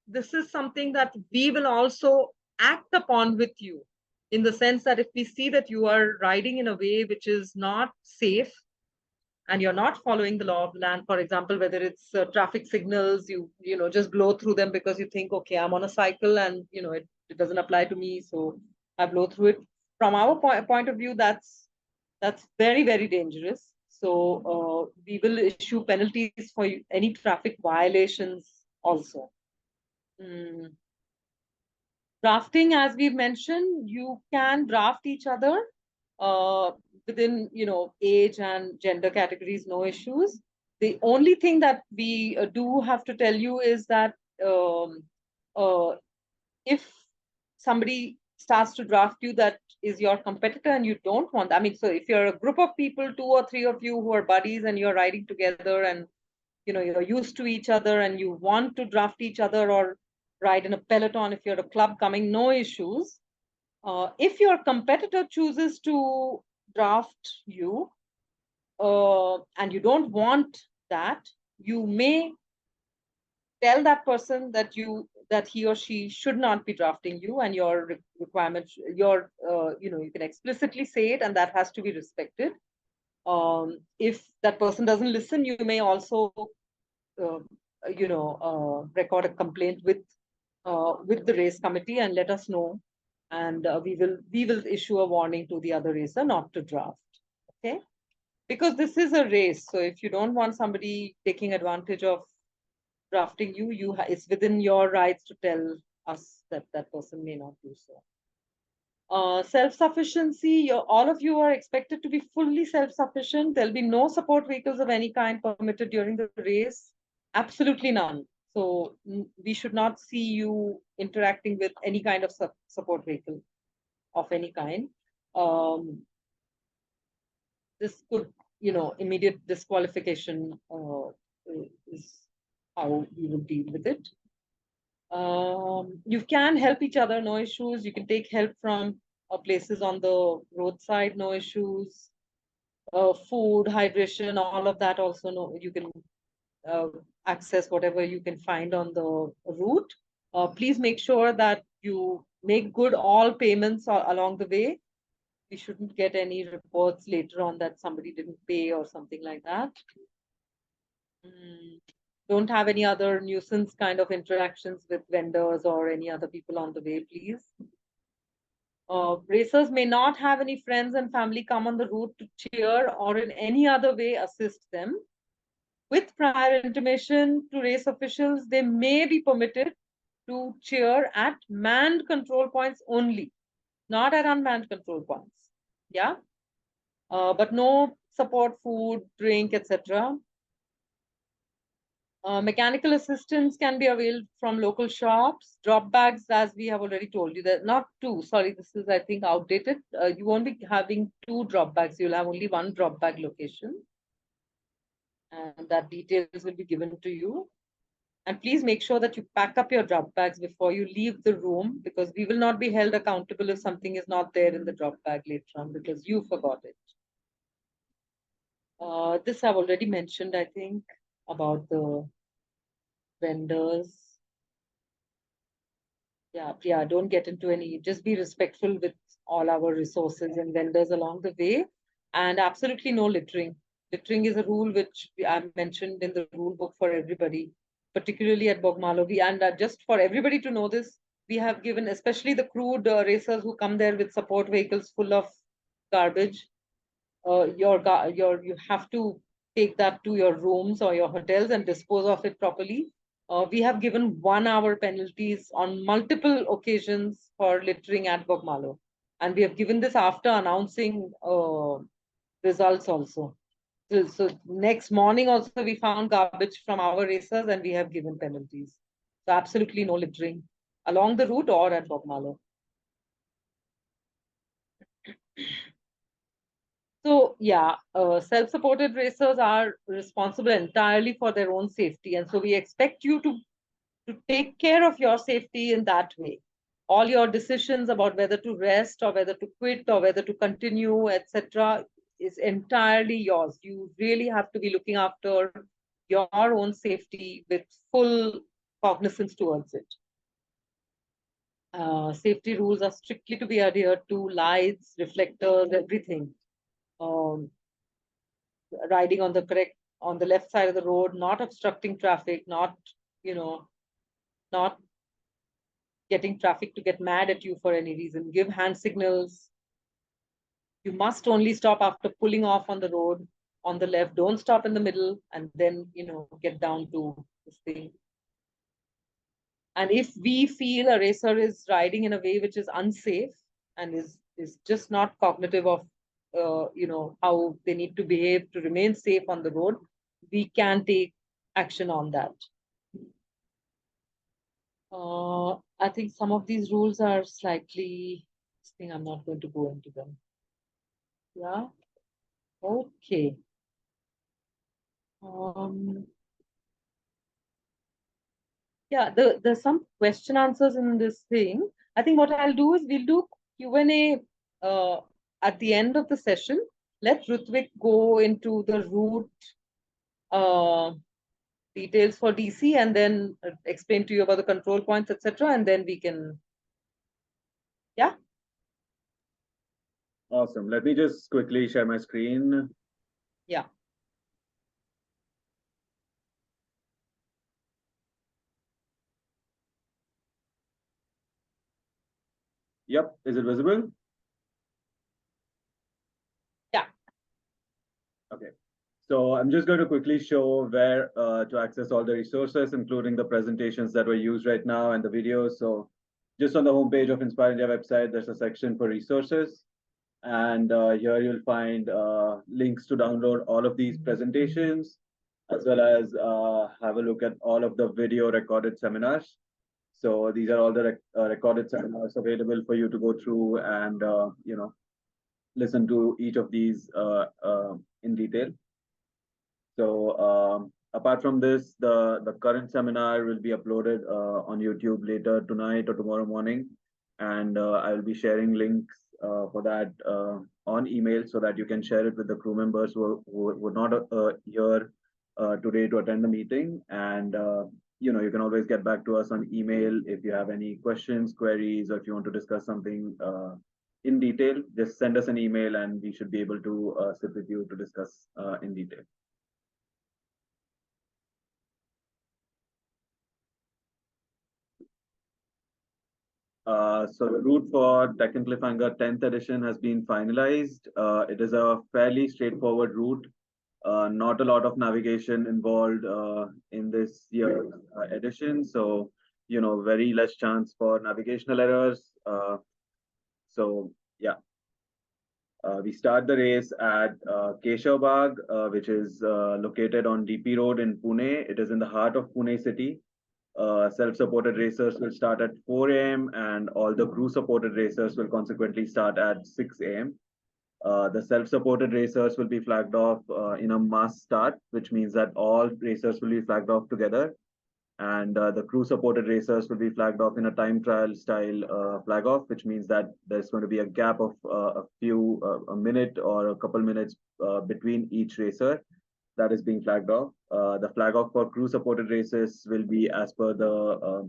D: this is something that we will also act upon with you, in the sense that if we see that you are riding in a way which is not safe and you're not following the law of the land, for example, whether it's traffic signals, you just blow through them because you think, okay, I'm on a cycle and it doesn't apply to me, so I blow through it. From our point of view, that's very, very dangerous. So we will issue penalties for any traffic violations also. Drafting, as we've mentioned, you can draft each other within age and gender categories, no issues. The only thing that we do have to tell you is that if somebody starts to draft you that is your competitor and you don't want, I mean, so if you're a group of people, 2 or 3 of you who are buddies and you're riding together and you're used to each other and you want to draft each other or ride in a peloton, if you're a club coming, no issues. If your competitor chooses to draft you and you don't want that, you may tell that person that he or she should not be drafting you, and your requirement, you can explicitly say it, and that has to be respected. If that person doesn't listen, you may also record a complaint with the race committee and let us know, and we will issue a warning to the other racer not to draft. Okay, because this is a race, so if you don't want somebody taking advantage of drafting it's within your rights to tell us that that person may not do so. Self-sufficiency, all of you are expected to be fully self-sufficient. There'll be no support vehicles of any kind permitted during the race. Absolutely none. So we should not see you interacting with any kind of support vehicle of any kind. This could, immediate disqualification is how we will deal with it. You can help each other, no issues. You can take help from places on the roadside, no issues. Food, hydration, all of that also, no, you can access whatever you can find on the route. Please make sure that you make good all payments along the way. We shouldn't get any reports later on that somebody didn't pay or something like that. Don't have any other nuisance kind of interactions with vendors or any other people on the way, please. Racers may not have any friends and family come on the route to cheer or in any other way assist them. With prior intimation to race officials, they may be permitted to cheer at manned control points only, not at unmanned control points. Yeah. But no support food, drink, etc. Mechanical assistance can be availed from local shops. Drop bags, as we have already told you, that not two. Sorry, this is, I think, outdated. You won't be having two drop bags. You'll have only one drop bag location. And that details will be given to you. And please make sure that you pack up your drop bags before you leave the room, because we will not be held accountable if something is not there in the drop bag later on because you forgot it. This I've already mentioned, I think, about the vendors. Yeah, don't get into any, just be respectful with all our resources and vendors along the way. And absolutely no littering. Littering is a rule which I mentioned in the rule book for everybody, particularly at Bogmalo. And just for everybody to know this, we have given, especially the crude racers who come there with support vehicles full of garbage. You have to take that to your rooms or your hotels and dispose of it properly. We have given 1 hour penalties on multiple occasions for littering at Bogmalo. And we have given this after announcing results also. So next morning also we found garbage from our racers and we have given penalties. So absolutely no littering along the route or at Bogmalo. So yeah, self-supported racers are responsible entirely for their own safety. And so we expect you to take care of your safety in that way. All your decisions about whether to rest or whether to quit or whether to continue, etc., is entirely yours. You really have to be looking after your own safety with full cognizance towards it. Safety rules are strictly to be adhered to, lights, reflectors, everything. Riding on the left side of the road, not obstructing traffic, not getting traffic to get mad at you for any reason. Give hand signals. You must only stop after pulling off on the road on the left. Don't stop in the middle and then get down to this thing. And if we feel a racer is riding in a way which is unsafe and is just not cognitive of how they need to behave to remain safe on the road, we can take action on that. I think some of these rules are slightly, I'm not going to go into them. Yeah. Okay. Yeah, there's some question answers in this thing. I think what I'll do is we'll do Q&A at the end of the session. Let Rutvik go into the route details for DC and then explain to you about the control points, etc. And then we can, yeah.
C: Awesome. Let me just quickly share my screen.
D: Yeah.
C: Yep. Is it visible?
D: Yeah.
C: Okay. So I'm just going to quickly show where to access all the resources, including the presentations that were used right now and the videos. So just on the homepage of Inspire India website, there's a section for resources. And here you'll find links to download all of these presentations, as well as have a look at all of the video recorded seminars. So these are all the recorded seminars available for you to go through and listen to each of these in detail. So apart from this, the current seminar will be uploaded on YouTube later tonight or tomorrow morning, and I will be sharing links for that on email so that you can share it with the crew members who were not here today to attend the meeting. And you can always get back to us on email if you have any questions, queries, or if you want to discuss something in detail. Just send us an email and we should be able to sit with you to discuss in detail. So the route for Deccan Cliffhanger 10th edition has been finalized. It is a fairly straightforward route. Not a lot of navigation involved in this year's edition. So, very less chance for navigational errors. So, yeah. We start the race at Keshav Bagh, which is located on DP Road in Pune. It is in the heart of Pune city. Self-supported racers will start at 4 a.m. and all the crew-supported racers will consequently start at 6 a.m. The self-supported racers will be flagged off in a mass start, which means that all racers will be flagged off together. And the crew-supported racers will be flagged off in a time trial style flag off, which means that there's going to be a gap of a minute or a couple minutes between each racer that is being flagged off. The flag off for crew-supported races will be as per the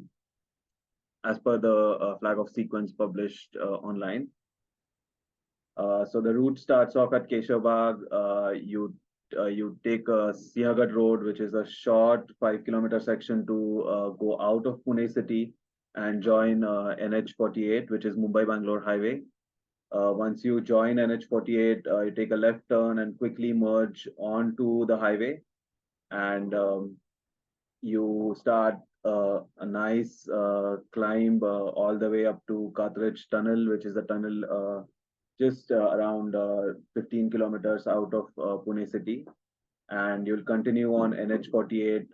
C: flag off sequence published online. So the route starts off at Keshav Bagh. You take a Siahat Road, which is a short 5-kilometer section to go out of Pune city and join NH48, which is Mumbai-Bangalore highway. Once you join NH48, you take a left turn and quickly merge onto the highway, and you start a nice climb all the way up to Kathraj Tunnel, which is a tunnel just around 15 kilometers out of Pune city. And you'll continue on NH48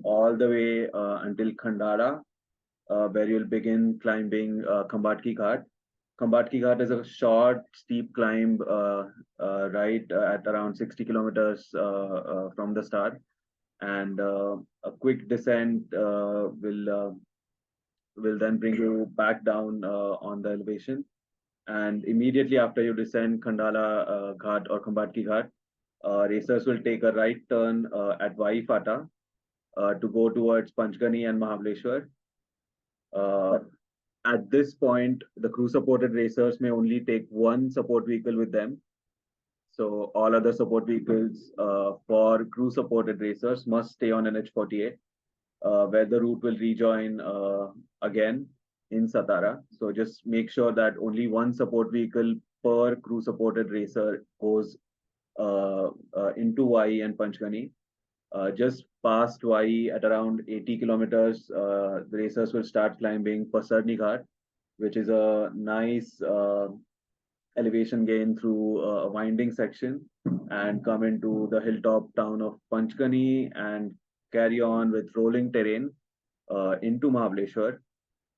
C: all the way until Khandara, where you'll begin climbing Khambatki Ghat. Khambatki Ghat is a short, steep climb right at around 60 kilometers from the start. And a quick descent will then bring you back down on the elevation. And immediately after you descend Khandala Ghat or Khambatki Ghat, racers will take a right turn at Vai Fata to go towards Panchgani and Mahabaleshwar. At this point, the crew-supported racers may only take one support vehicle with them. So all other support vehicles for crew-supported racers must stay on NH48, where the route will rejoin again in Satara. So just make sure that only one support vehicle per crew-supported racer goes into Vai and Panchgani. Just past Vai at around 80 kilometers, the racers will start climbing Pasarni Ghat, which is a nice elevation gain through a winding section, and come into the hilltop town of Panchgani and carry on with rolling terrain into Mahabaleshwar.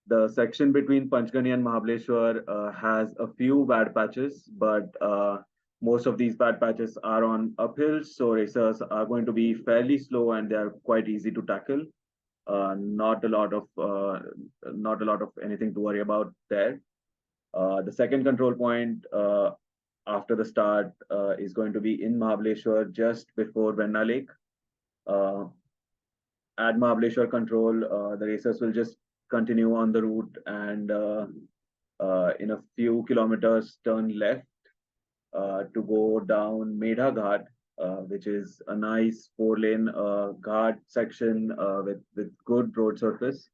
C: The section between Panchgani and Mahabaleshwar has a few bad patches, but most of these bad patches are on uphills, so racers are going to be fairly slow and they are quite easy to tackle. Not a lot of anything to worry about there. The second control point after the start is going to be in Mahabaleshwar, just before Venna Lake. At Mahabaleshwar control, the racers will just continue on the route and in a few kilometers turn left to go down Medha Ghat, which is a nice 4-lane ghat section with good road surface,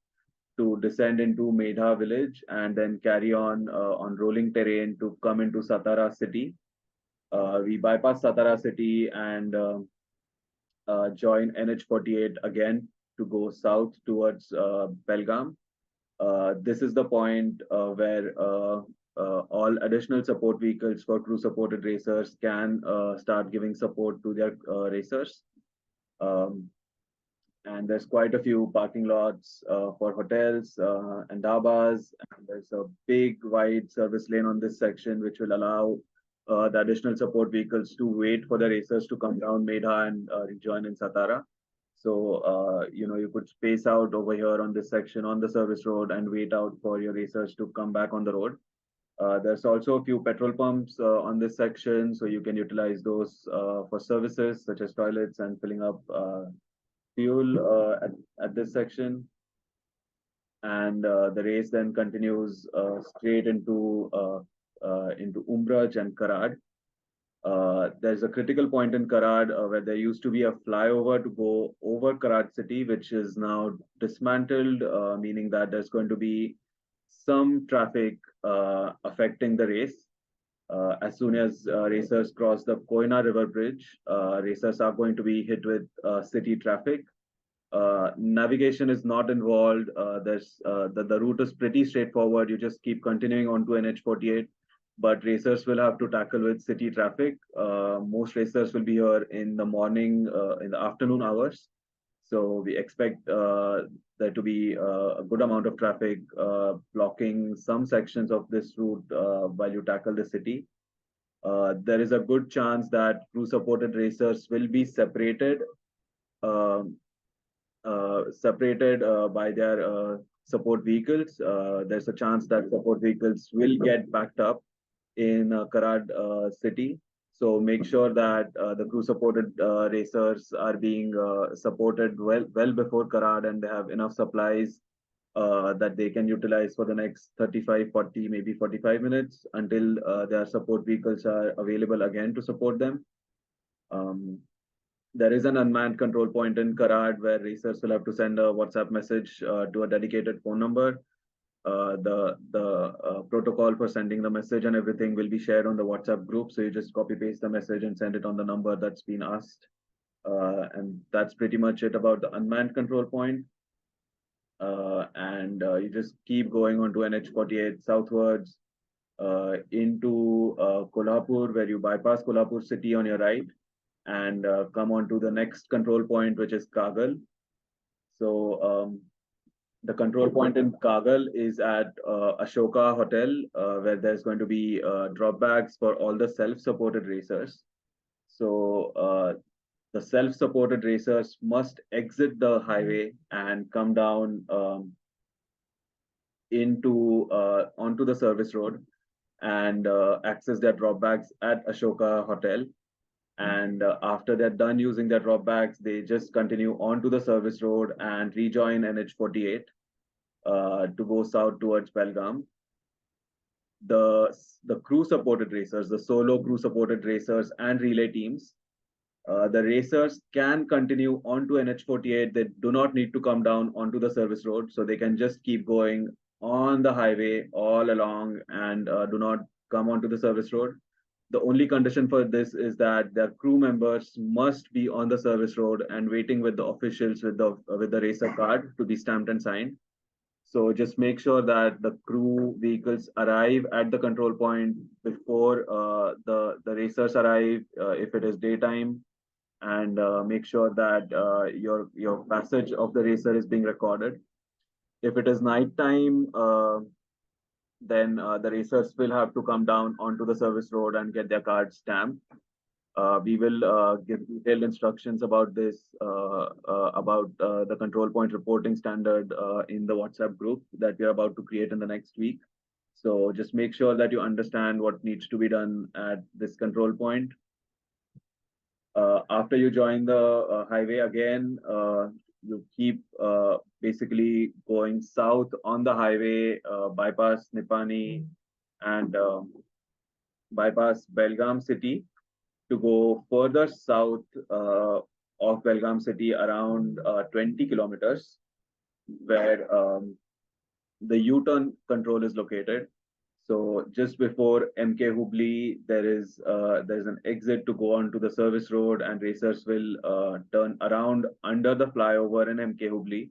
C: to descend into Medha village and then carry on rolling terrain to come into Satara city. We bypass Satara city and join NH48 again to go south towards Belgaum. This is the point where all additional support vehicles for crew supported racers can start giving support to their racers. And there's quite a few parking lots for hotels and dhabas. And there's a big wide service lane on this section, which will allow the additional support vehicles to wait for the racers to come down Medha and rejoin in Satara. So, you could space out over here on this section on the service road and wait out for your racers to come back on the road. There's also a few petrol pumps on this section, so you can utilize those for services such as toilets and filling up fuel at this section. And the race then continues straight into Umbraj and Karad. There's a critical point in Karad where there used to be a flyover to go over Karad city, which is now dismantled, meaning that there's going to be some traffic affecting the race. As soon as racers cross the Koyna River Bridge, racers are going to be hit with city traffic. Navigation is not involved. The route is pretty straightforward. You just keep continuing on to NH48. But racers will have to tackle with city traffic. Most racers will be here in the morning, in the afternoon hours. So we expect there to be a good amount of traffic blocking some sections of this route while you tackle the city. There is a good chance that crew-supported racers will be separated by their support vehicles. There's a chance that support vehicles will get backed up in Karad city. So make sure that the crew-supported racers are being supported well before Karad, and they have enough supplies that they can utilize for the next 35, 40, maybe 45 minutes until their support vehicles are available again to support them. There is an unmanned control point in Karad where racers will have to send a WhatsApp message to a dedicated phone number. The protocol for sending the message and everything will be shared on the WhatsApp group. So you just copy paste the message and send it on the number that's been asked. And that's pretty much it about the unmanned control point. And you just keep going on to NH48 southwards into Kolhapur, where you bypass Kolhapur city on your right and come on to the next control point, which is Kagal. So the control point in Kagal is at Ashoka Hotel, where there's going to be drop bags for all the self-supported racers. So the self-supported racers must exit the highway and come down onto the service road and access their drop bags at Ashoka Hotel. And after they're done using their drop bags, they just continue onto the service road and rejoin NH48 to go south towards Belgaum. The crew supported racers, the solo crew supported racers and relay teams, the racers can continue onto NH48. They do not need to come down onto the service road, so they can just keep going on the highway all along and do not come onto the service road. The only condition for this is that their crew members must be on the service road and waiting with the officials with the racer card to be stamped and signed. So just make sure that the crew vehicles arrive at the control point before the racers arrive if it is daytime, and make sure that your passage of the racer is being recorded. If it is nighttime, then the racers will have to come down onto the service road and get their cards stamped. We will give detailed instructions about this, about the control point reporting standard in the WhatsApp group that we are about to create in the next week. So just make sure that you understand what needs to be done at this control point. After you join the highway again, you keep basically going south on the highway, bypass Nipani and bypass Belgaum city to go further south of Belgaum city around 20 kilometers, where the U-turn control is located. So just before MK Hubli, there's an exit to go onto the service road, and racers will turn around under the flyover in MK Hubli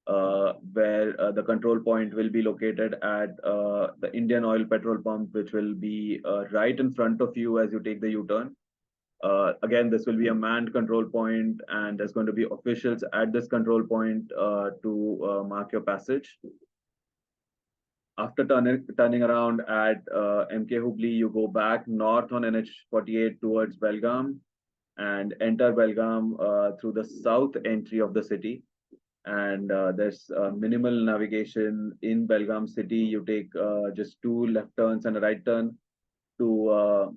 C: where the control point will be located at the Indian Oil petrol pump, which will be right in front of you as you take the U-turn. Again, this will be a manned control point, and there's going to be officials at this control point to mark your passage. After turning around at MK Hubli, you go back north on NH48 towards Belgaum and enter Belgaum through the south entry of the city. And there's minimal navigation in Belgaum city. You take just 2 left turns and a right turn to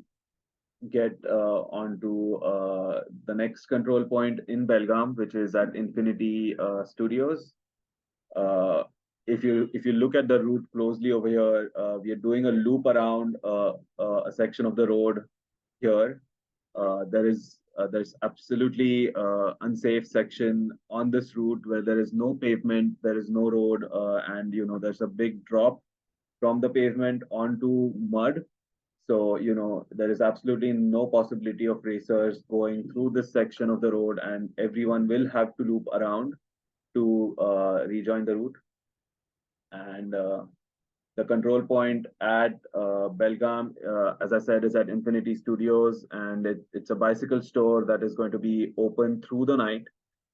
C: get onto the next control point in Belgaum, which is at Infinity Studios. If you look at the route closely over here, we are doing a loop around a section of the road here. There's absolutely unsafe section on this route where there is no pavement, there is no road, and there's a big drop from the pavement onto mud. So there is absolutely no possibility of racers going through this section of the road, and everyone will have to loop around to rejoin the route. And the control point at Belgaum, as I said, is at Infinity Studios, and it's a bicycle store that is going to be open through the night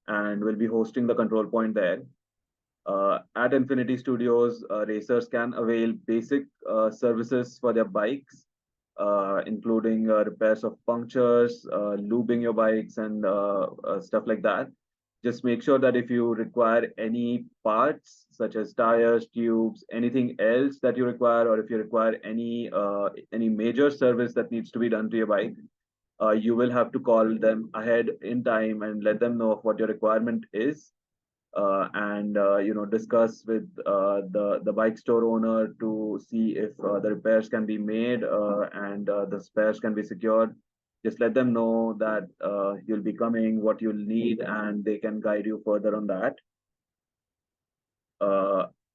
C: and will be hosting the control point there. At Infinity Studios, racers can avail basic services for their bikes, including repairs of punctures, lubing your bikes, and stuff like that. Just make sure that if you require any parts such as tires, tubes, anything else that you require, or if you require any major service that needs to be done to your bike, you will have to call them ahead in time and let them know of what your requirement is, and discuss with the bike store owner to see if the repairs can be made and the spares can be secured. Just let them know that you'll be coming, what you'll need, and they can guide you further on that.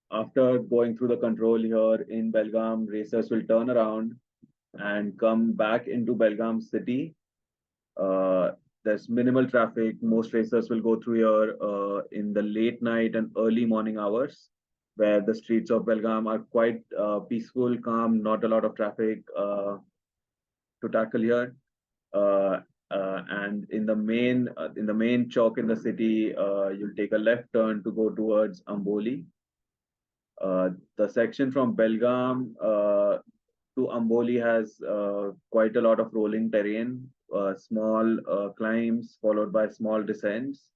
C: After going through the control here in Belgaum, racers will turn around and come back into Belgaum city. There's minimal traffic. Most racers will go through here in the late night and early morning hours, where the streets of Belgaum are quite peaceful, calm, not a lot of traffic to tackle here. And in the main chowk in the city, you'll take a left turn to go towards Amboli. The section from Belgaum to Amboli has quite a lot of rolling terrain, small climbs followed by small descents,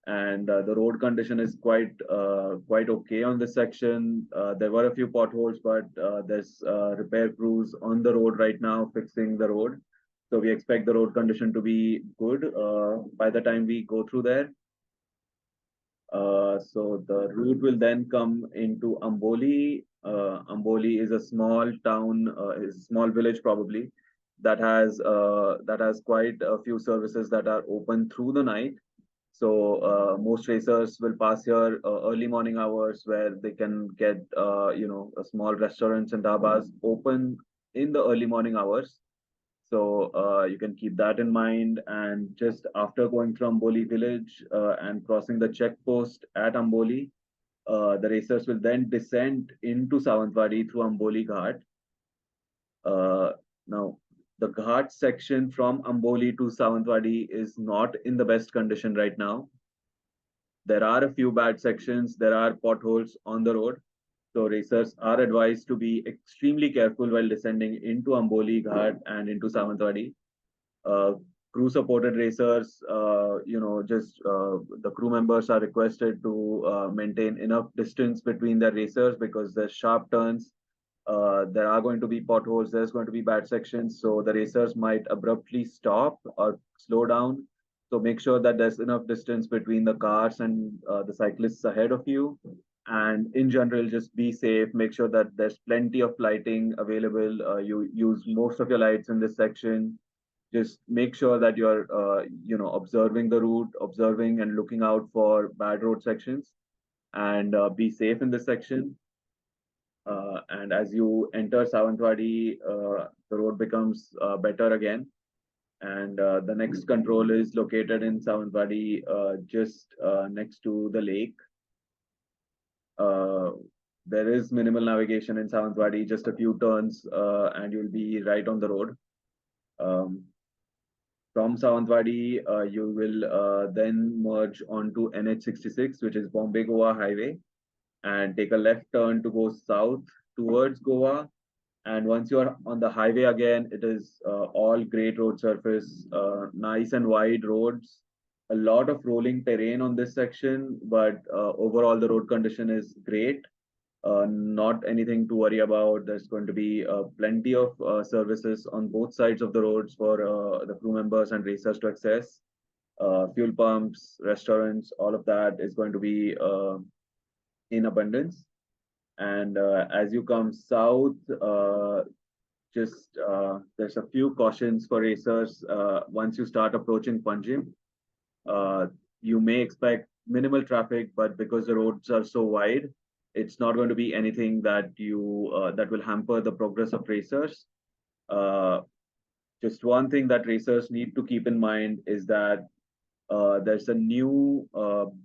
C: and the road condition is quite okay on this section. There were a few potholes, but there's repair crews on the road right now fixing the road. So we expect the road condition to be good by the time we go through there. So the route will then come into Amboli. Amboli is a small town, is a small village probably, that has quite a few services that are open through the night. So most racers will pass here early morning hours, where they can get small restaurants and dhabas open in the early morning hours. So you can keep that in mind. And just after going through Amboli village and crossing the checkpost at Amboli, the racers will then descend into Sawantwadi through Amboli Ghat. Now, the Ghat section from Amboli to Sawantwadi is not in the best condition right now. There are a few bad sections. There are potholes on the road. So racers are advised to be extremely careful while descending into Amboli Ghat and into Sawantwadi. Crew supported racers, the crew members are requested to maintain enough distance between their racers, because there's sharp turns. There are going to be potholes, there's going to be bad sections, so the racers might abruptly stop or slow down. So make sure that there's enough distance between the cars and the cyclists ahead of you. And in general, just be safe. Make sure that there's plenty of lighting available. You use most of your lights in this section. Just make sure that you're, observing the route, observing and looking out for bad road sections, and be safe in this section. And as you enter Sawantwadi, the road becomes better again. And the next control is located in Sawantwadi, just next to the lake. There is minimal navigation in Sawantwadi, just a few turns, and you'll be right on the road. Um, from Sawantwadi, you will then merge onto NH66, which is Bombay Goa Highway, and take a left turn to go south towards Goa. And once you are on the highway again, it is all great road surface, nice and wide roads, a lot of rolling terrain on this section, but overall the road condition is great. Not anything to worry about. There's going to be plenty of services on both sides of the roads for the crew members and racers to access. Fuel pumps, restaurants, all of that is going to be in abundance. And as you come south, there's a few cautions for racers. Once you start approaching Panjim, you may expect minimal traffic, but because the roads are so wide, it's not going to be anything that will hamper the progress of racers. Just one thing that racers need to keep in mind is that there's a new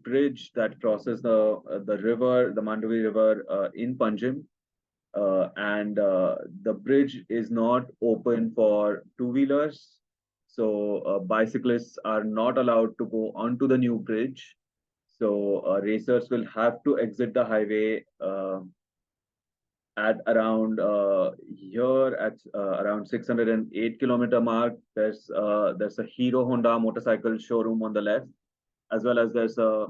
C: bridge that crosses the river, the Mandavi River, in Panjim, and the bridge is not open for two-wheelers. So bicyclists are not allowed to go onto the new bridge. So racers will have to exit the highway at around here at around 608-kilometer mark. There's a Hero Honda motorcycle showroom on the left, as well as there's a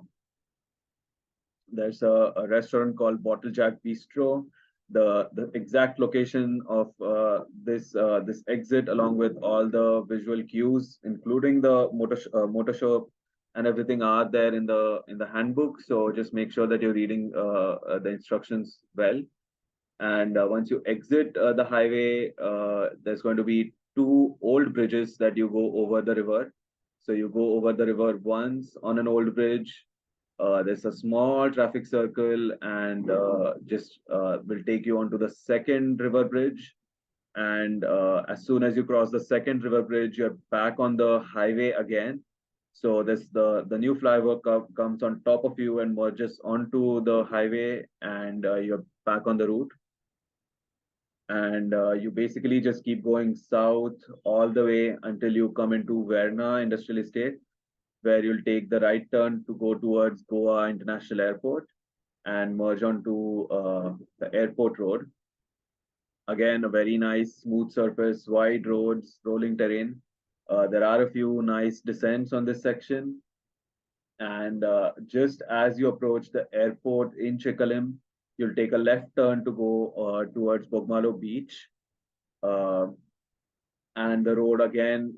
C: restaurant called Bottle Jack Bistro. The exact location of this exit, along with all the visual cues, including the motor show and everything, are there in the handbook. So just make sure that you're reading the instructions well. And once you exit the highway, there's going to be two old bridges that you go over the river. So you go over the river once on an old bridge. There's a small traffic circle, and just will take you onto the second river bridge. And as soon as you cross the second river bridge, you're back on the highway again. So this the new flyover comes on top of you and merges onto the highway, and you're back on the route. And you basically just keep going south all the way until you come into Verna Industrial Estate, where you'll take the right turn to go towards Goa International Airport and merge onto the airport road. Again, a very nice smooth surface, wide roads, rolling terrain. There are a few nice descents on this section. And just as you approach the airport in Chikalim, you'll take a left turn to go towards Bogmalo Beach. And the road again,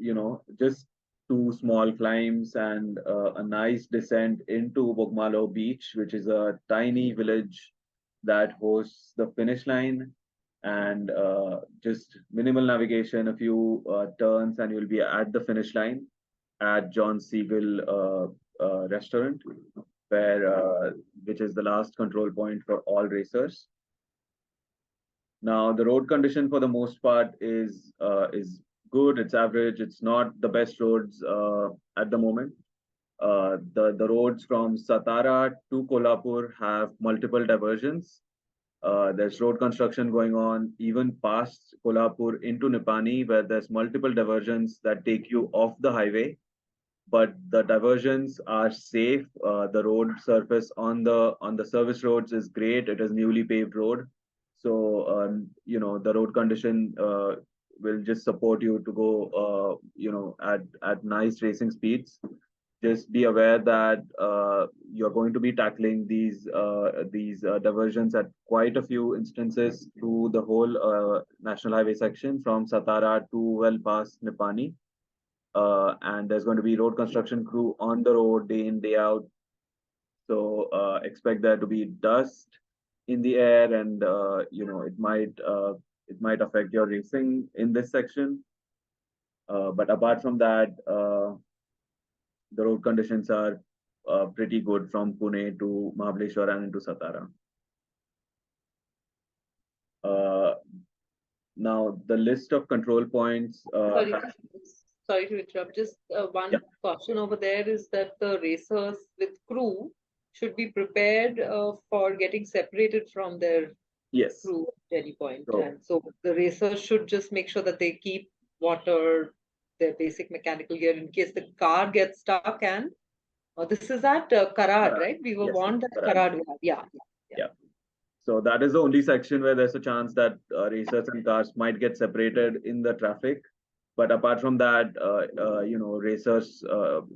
C: just two small climbs and a nice descent into Bogmalo Beach, which is a tiny village that hosts the finish line. And just minimal navigation, a few turns, and you'll be at the finish line at John Siegel restaurant, which is the last control point for all racers. Now, the road condition for the most part is good. It's average. It's not the best roads at the moment. The roads from Satara to Kolhapur have multiple diversions. There's road construction going on even past Kolhapur into Nipani, where there's multiple diversions that take you off the highway. But the diversions are safe. The road surface on the service roads is great. It is newly paved road. So, the road condition will just support you to go, at nice racing speeds. Just be aware that you're going to be tackling these diversions at quite a few instances through the whole national highway section from Satara to well past Nipani. And there's going to be road construction crew on the road day in, day out. So expect there to be dust in the air, and it might affect your racing in this section. But apart from that, the road conditions are pretty good from Pune to Mahabaleshwar and into Satara. Now, the list of control points.
D: Sorry to interrupt. Just one
C: Yeah.
D: caution over there is that the racers with crew should be prepared for getting separated from their
C: Yes.
D: crew at any point.
C: So-
D: And so the racers should just make sure that they keep water, their basic mechanical gear in case the car gets stuck. And this is at Karad,
C: Karad.
D: right? We were
C: Yes,
D: warned that
C: Karad.
D: Karad. Yeah.
C: So that is the only section where there's a chance that racers and cars might get separated in the traffic. But apart from that, racers,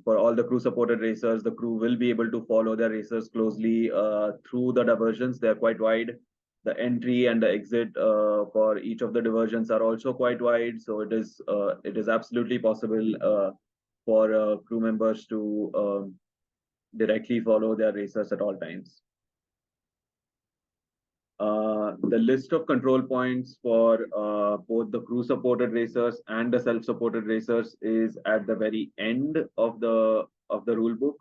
C: for all the crew supported racers, the crew will be able to follow their racers closely through the diversions. They're quite wide. The entry and the exit for each of the diversions are also quite wide. So it is absolutely possible for crew members to directly follow their racers at all times. The list of control points for both the crew supported racers and the self supported racers is at the very end of the rule book.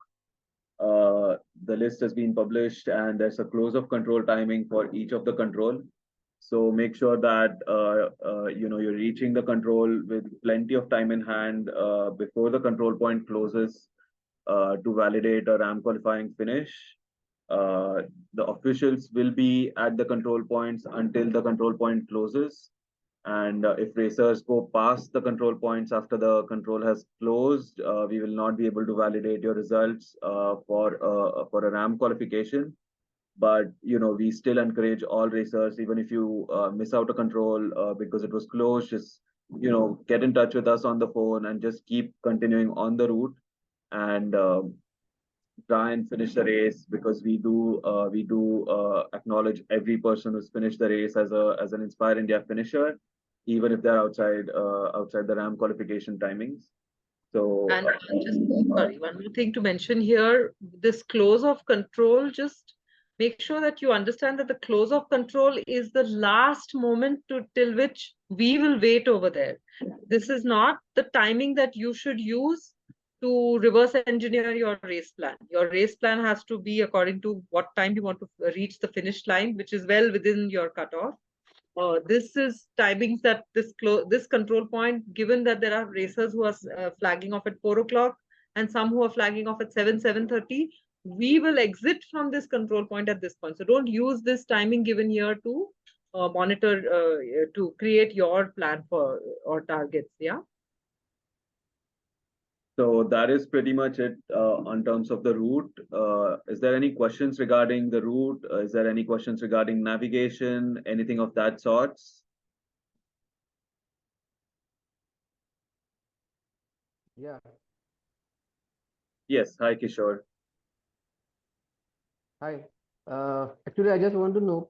C: The list has been published and there's a close of control timing for each of the control. So make sure that you're reaching the control with plenty of time in hand before the control point closes to validate a RAM qualifying finish. The officials will be at the control points until the control point closes. And if racers go past the control points after the control has closed, we will not be able to validate your results for a RAM qualification. But we still encourage all racers, even if you miss out a control because it was closed, just get in touch with us on the phone and just keep continuing on the route and try and finish the race, because we do acknowledge every person who's finished the race as an Inspire India finisher, even if they're outside the RAM qualification timings. So
D: And just sorry, one more thing to mention here: this close of control. Just make sure that you understand that the close of control is the last moment till which we will wait over there. This is not the timing that you should use to reverse engineer your race plan. Your race plan has to be according to what time you want to reach the finish line, which is well within your cutoff. This is timings that this control point, given that there are racers who are flagging off at 4 o'clock and some who are flagging off at 7:30, we will exit from this control point at this point. So don't use this timing given here to monitor, to create your plan for or targets. Yeah.
C: So that is pretty much it on terms of the route. Is there any questions regarding the route? Is there any questions regarding navigation? Anything of that sorts?
B: Yeah.
C: Yes. Hi, Kishore.
B: Hi. Actually, I just want to know,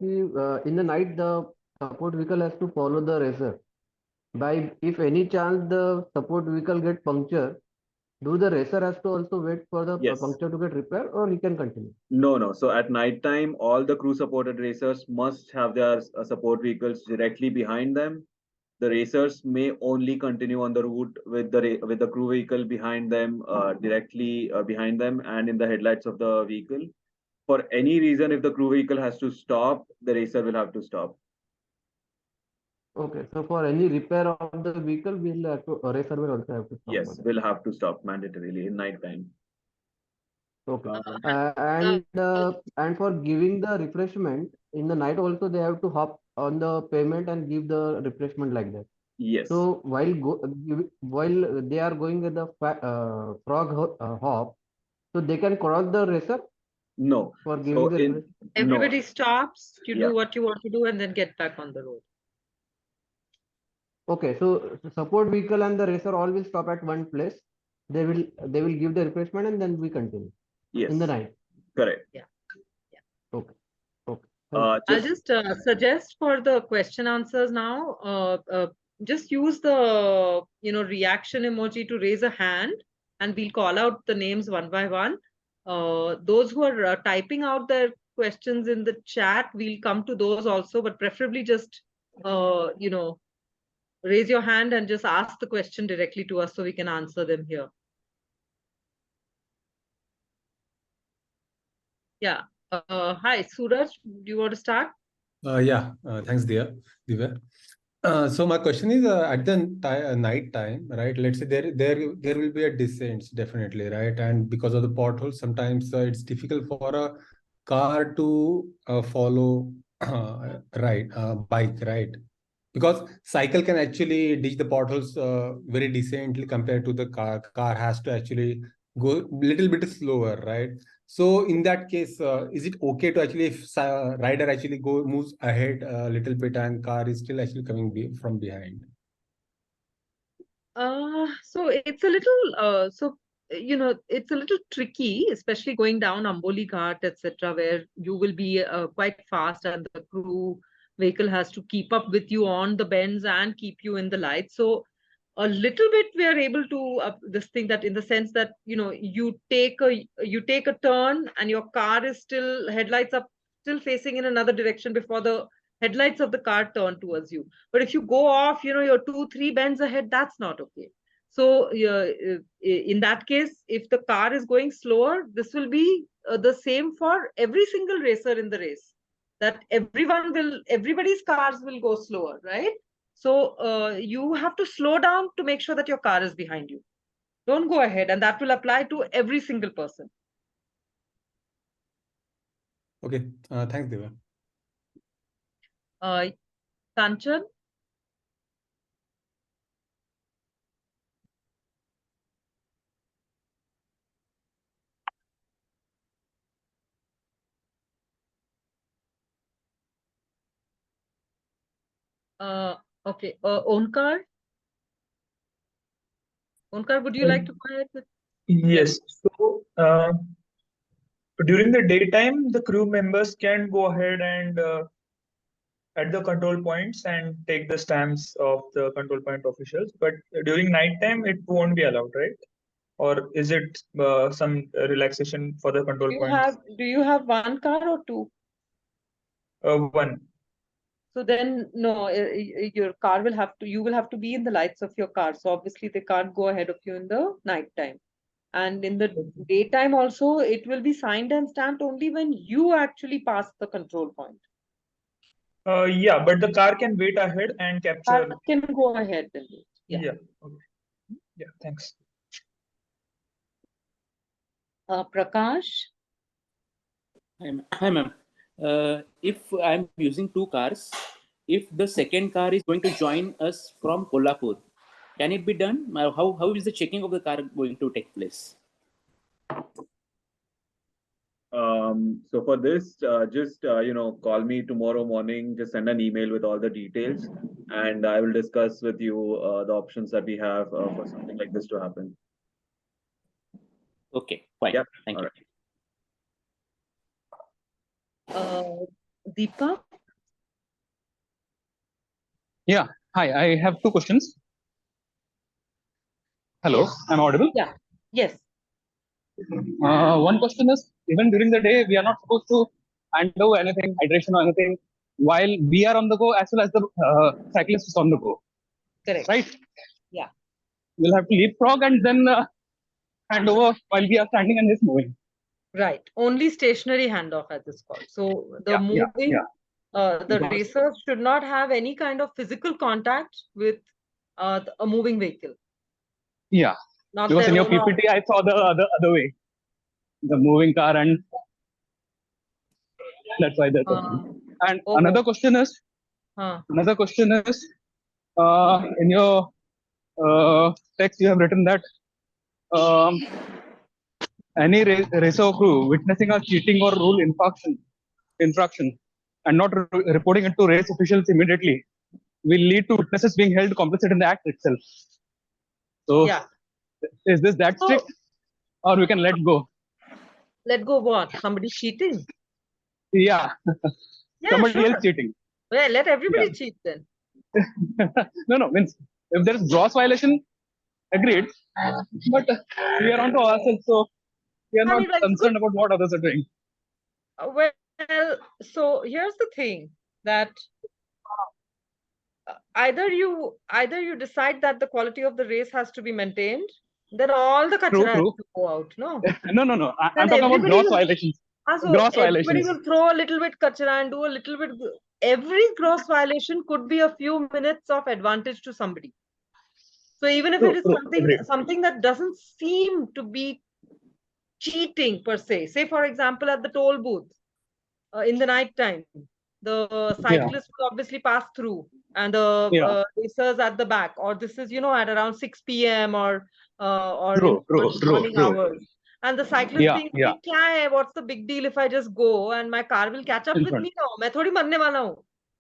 B: in the night, the support vehicle has to follow the racer. If any chance the support vehicle get puncture, do the racer has to also wait for the
C: Yes.
B: puncture to get repaired, or he can continue?
C: No. So at night time, all the crew supported racers must have their support vehicles directly behind them. The racers may only continue on the route with the crew vehicle behind them, directly behind them and in the headlights of the vehicle. For any reason, if the crew vehicle has to stop, the racer will have to stop.
B: Okay, so for any repair of the vehicle, racer will also have to stop.
C: Yes, will have to stop mandatorily in night time.
B: Okay.
C: Uh,
B: And for giving the refreshment in the night also, they have to hop on the payment and give the refreshment like that.
C: Yes.
B: So while they are going at the hop, so they can cross the racer
C: No.
B: for
C: So
B: giving the refreshment.
D: Everybody stops, you
C: Yeah.
D: do what you want to do, and then get back on the road.
B: Okay, so the support vehicle and the racer all will stop at one place. They will give the refreshment and then we continue
C: Yes.
B: in the night.
C: Correct.
D: Yeah.
B: Okay. Okay.
D: I'll just suggest for the question answers now, just use the reaction emoji to raise a hand, and we'll call out the names one by one. Those who are typing out their questions in the chat, we'll come to those also, but preferably just raise your hand and just ask the question directly to us so we can answer them here. Yeah. Hi, Suraj, do you want to start?
G: Yeah, thanks, Divya. So my question is at the night time, right? Let's say there will be a descent definitely, right? And because of the potholes, sometimes it's difficult for a car to follow bike, right? Because cycle can actually ditch the potholes very decently compared to the car. Car has to actually go little bit slower, right? So in that case, is it okay to actually if rider actually moves ahead a little bit and car is still actually coming from behind?
D: So it's a little it's a little tricky, especially going down Amboli Ghat, etc., where you will be quite fast and the crew vehicle has to keep up with you on the bends and keep you in the light. So a little bit we are able to this thing that in the sense that you take a turn and your car is still headlights up still facing in another direction before the headlights of the car turn towards you. But if you go off, you're 2-3 bends ahead, that's not okay. So in that case, if the car is going slower, this will be the same for every single racer in the race. That everybody's cars will go slower, right? So you have to slow down to make sure that your car is behind you. Don't go ahead, and that will apply to every single person.
G: Okay, thanks, Deva.
D: Kanchan? Okay. Onkar? Onkar, would you like to go ahead with?
H: Yes. So during the daytime, the crew members can go ahead and at the control points and take the stamps of the control point officials. But during nighttime, it won't be allowed, right? Or is it some relaxation for the control points?
D: Do you have one car or two?
H: One.
D: So then, no, your car you will have to be in the lights of your car. So obviously they can't go ahead of you in the night time. And in the daytime also, it will be signed and stamped only when you actually pass the control point.
H: Yeah, but the car can wait ahead and capture.
D: Car can go ahead and wait.
H: Yeah. Okay. Yeah. Thanks.
D: Prakash?
I: Hi, ma'am. If I'm using two cars, if the second car is going to join us from Kolhapur, can it be done? How is the checking of the car going to take place?
C: So for this, just call me tomorrow morning. Just send an email with all the details, and I will discuss with you the options that we have for something like this to happen.
I: Okay, fine.
C: Yeah.
I: Thank you.
D: Deepak?
J: Yeah. Hi, I have two questions. Hello, I'm audible?
D: Yeah. Yes.
J: One question is, even during the day, we are not supposed to handle anything, hydration or anything, while we are on the go as well as the cyclist is on the go.
D: Correct.
J: Right?
D: Yeah.
J: We'll have to leapfrog and then hand over while we are standing and he's moving.
D: Right. Only stationary handoff as it's called. So the the racers should not have any kind of physical contact with a moving vehicle.
J: Yeah.
D: Not
J: because in your
D: own
J: PPT, I saw the other way, the moving car, and that's why the question. And another question is, in your text you have written that any racer crew witnessing a cheating or rule infraction and not reporting it to race officials immediately will lead to witnesses being held complicit in the act itself. So, is this that strict, or we can let go?
D: Let go what? Somebody cheating?
J: Yeah. Somebody else cheating.
D: Well, let everybody cheat then.
J: No, means if there is gross violation, agreed. But we are onto ourselves, so we are not concerned about what others are doing.
D: Well, so here's the thing that either you decide that the quality of the race has to be maintained, then all the kachra has to go out. No.
J: No. I'm talking about gross violations.
D: So everybody will throw a little bit kachra and do a little bit every gross violation could be a few minutes of advantage to somebody. So even if it is something that doesn't seem to be cheating per se, say for example at the toll booth in the night time, the cyclists will obviously pass through, and the racers at the back, or this is at around 6 p.m. or in morning hours, and the cyclist thinks, "Kya hai? What's the big deal if I just go and my car will catch up with me now? मैं थोड़ी मरने वाला हूँ,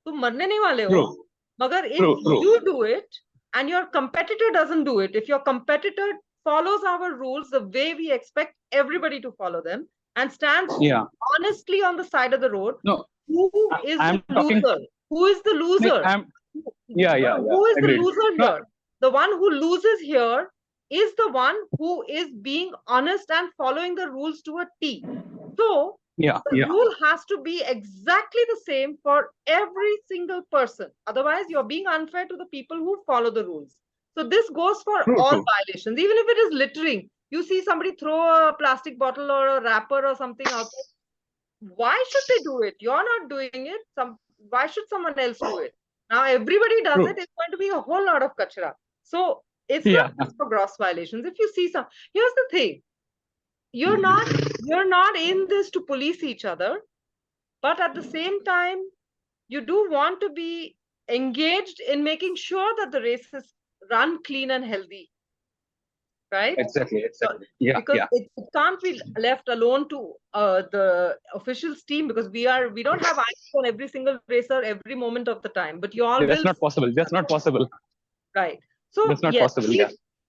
D: तुम मरने नहीं वाले हो." मगर if you do it and your competitor doesn't do it, if your competitor follows our rules the way we expect everybody to follow them and stands honestly on the side of the road, who is the loser? Who is the loser? Who is the loser here? The one who loses here is the one who is being honest and following the rules to a T. So the rule has to be exactly the same for every single person. Otherwise, you're being unfair to the people who follow the rules. So this goes for all violations, even if it is littering. You see somebody throw a plastic bottle or a wrapper or something out there. Why should they do it? You're not doing it. Why should someone else do it? Now everybody does it. It's going to be a whole lot of kachra. So it's not just for gross violations. If you see here's the thing. You're not in this to police each other, but at the same time, you do want to be engaged in making sure that the race is run clean and healthy. Right?
J: Exactly.
D: Because it can't be left alone to the officials team, because we don't have eyes on every single racer every moment of the time. But you all
J: That's not possible. That's not possible.
D: Right. So
J: that's not possible.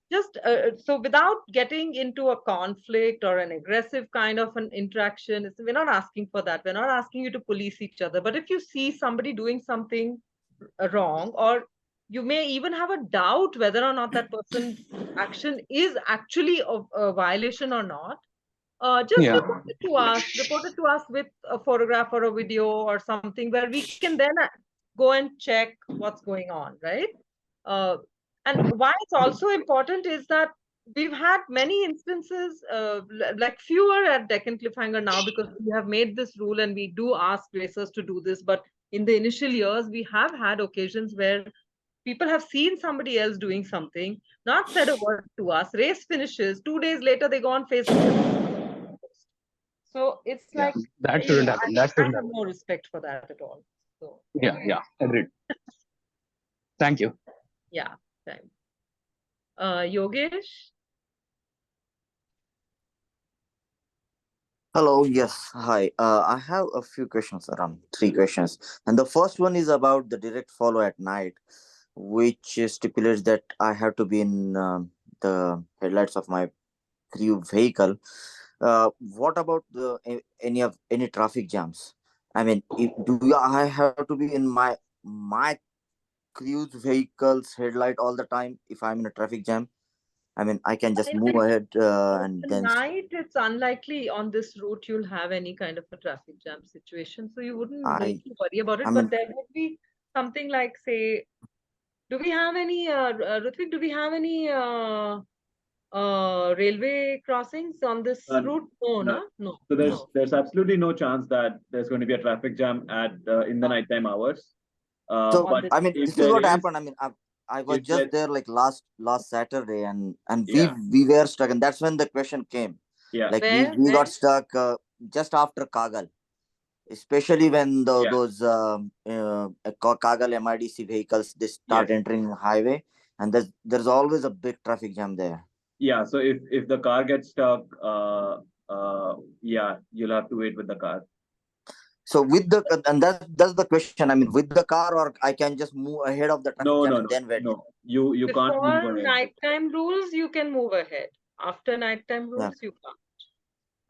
D: Just so without getting into a conflict or an aggressive kind of an interaction, we're not asking for that. We're not asking you to police each other. But if you see somebody doing something wrong, or you may even have a doubt whether or not that person's action is actually a violation or not, just report it to us with a photograph or a video or something, where we can then go and check what's going on, right? And why it's also important is that we've had many instances, like fewer at Deccan Cliffhanger now, because we have made this rule and we do ask racers to do this. But in the initial years, we have had occasions where people have seen somebody else doing something, not said a word to us. Race finishes. 2 days later, they go on Facebook. So it's like
J: that shouldn't happen. That shouldn't
D: I have no respect for that at all. So
J: agreed. Thank you.
D: Yeah, thanks. Yogesh?
K: Hello, yes, hi. I have a few questions, around 3 questions. And the first one is about the direct follow at night, which stipulates that I have to be in the headlights of my crew vehicle. What about any traffic jams? I mean, I have to be in my crew's vehicle's headlight all the time if I'm in a traffic jam? I mean, I can just move ahead and then.
D: Tonight, it's unlikely on this route you'll have any kind of a traffic jam situation, so you wouldn't need to worry about it. But there would be something like, say, do we have any, Rutvik, do we have any railway crossings on this route? No.
C: So there's absolutely no chance that there's going to be a traffic jam at in the nighttime hours.
K: So
C: but
K: I mean, this is what happened. I mean, I was just there like last Saturday, and we were stuck, and that's when the question came.
C: Yeah,
K: like we got stuck just after Kagal, especially when those Kagal MIDC vehicles, they start entering highway, and there's always a big traffic jam there.
C: Yeah, so if the car gets stuck, you'll have to wait with the car.
K: So and that's the question. I mean, with the car, or I can just move ahead of the traffic jam and then wait.
C: No, you can't move ahead.
D: Before nighttime rules, you can move ahead. After nighttime rules, you can't.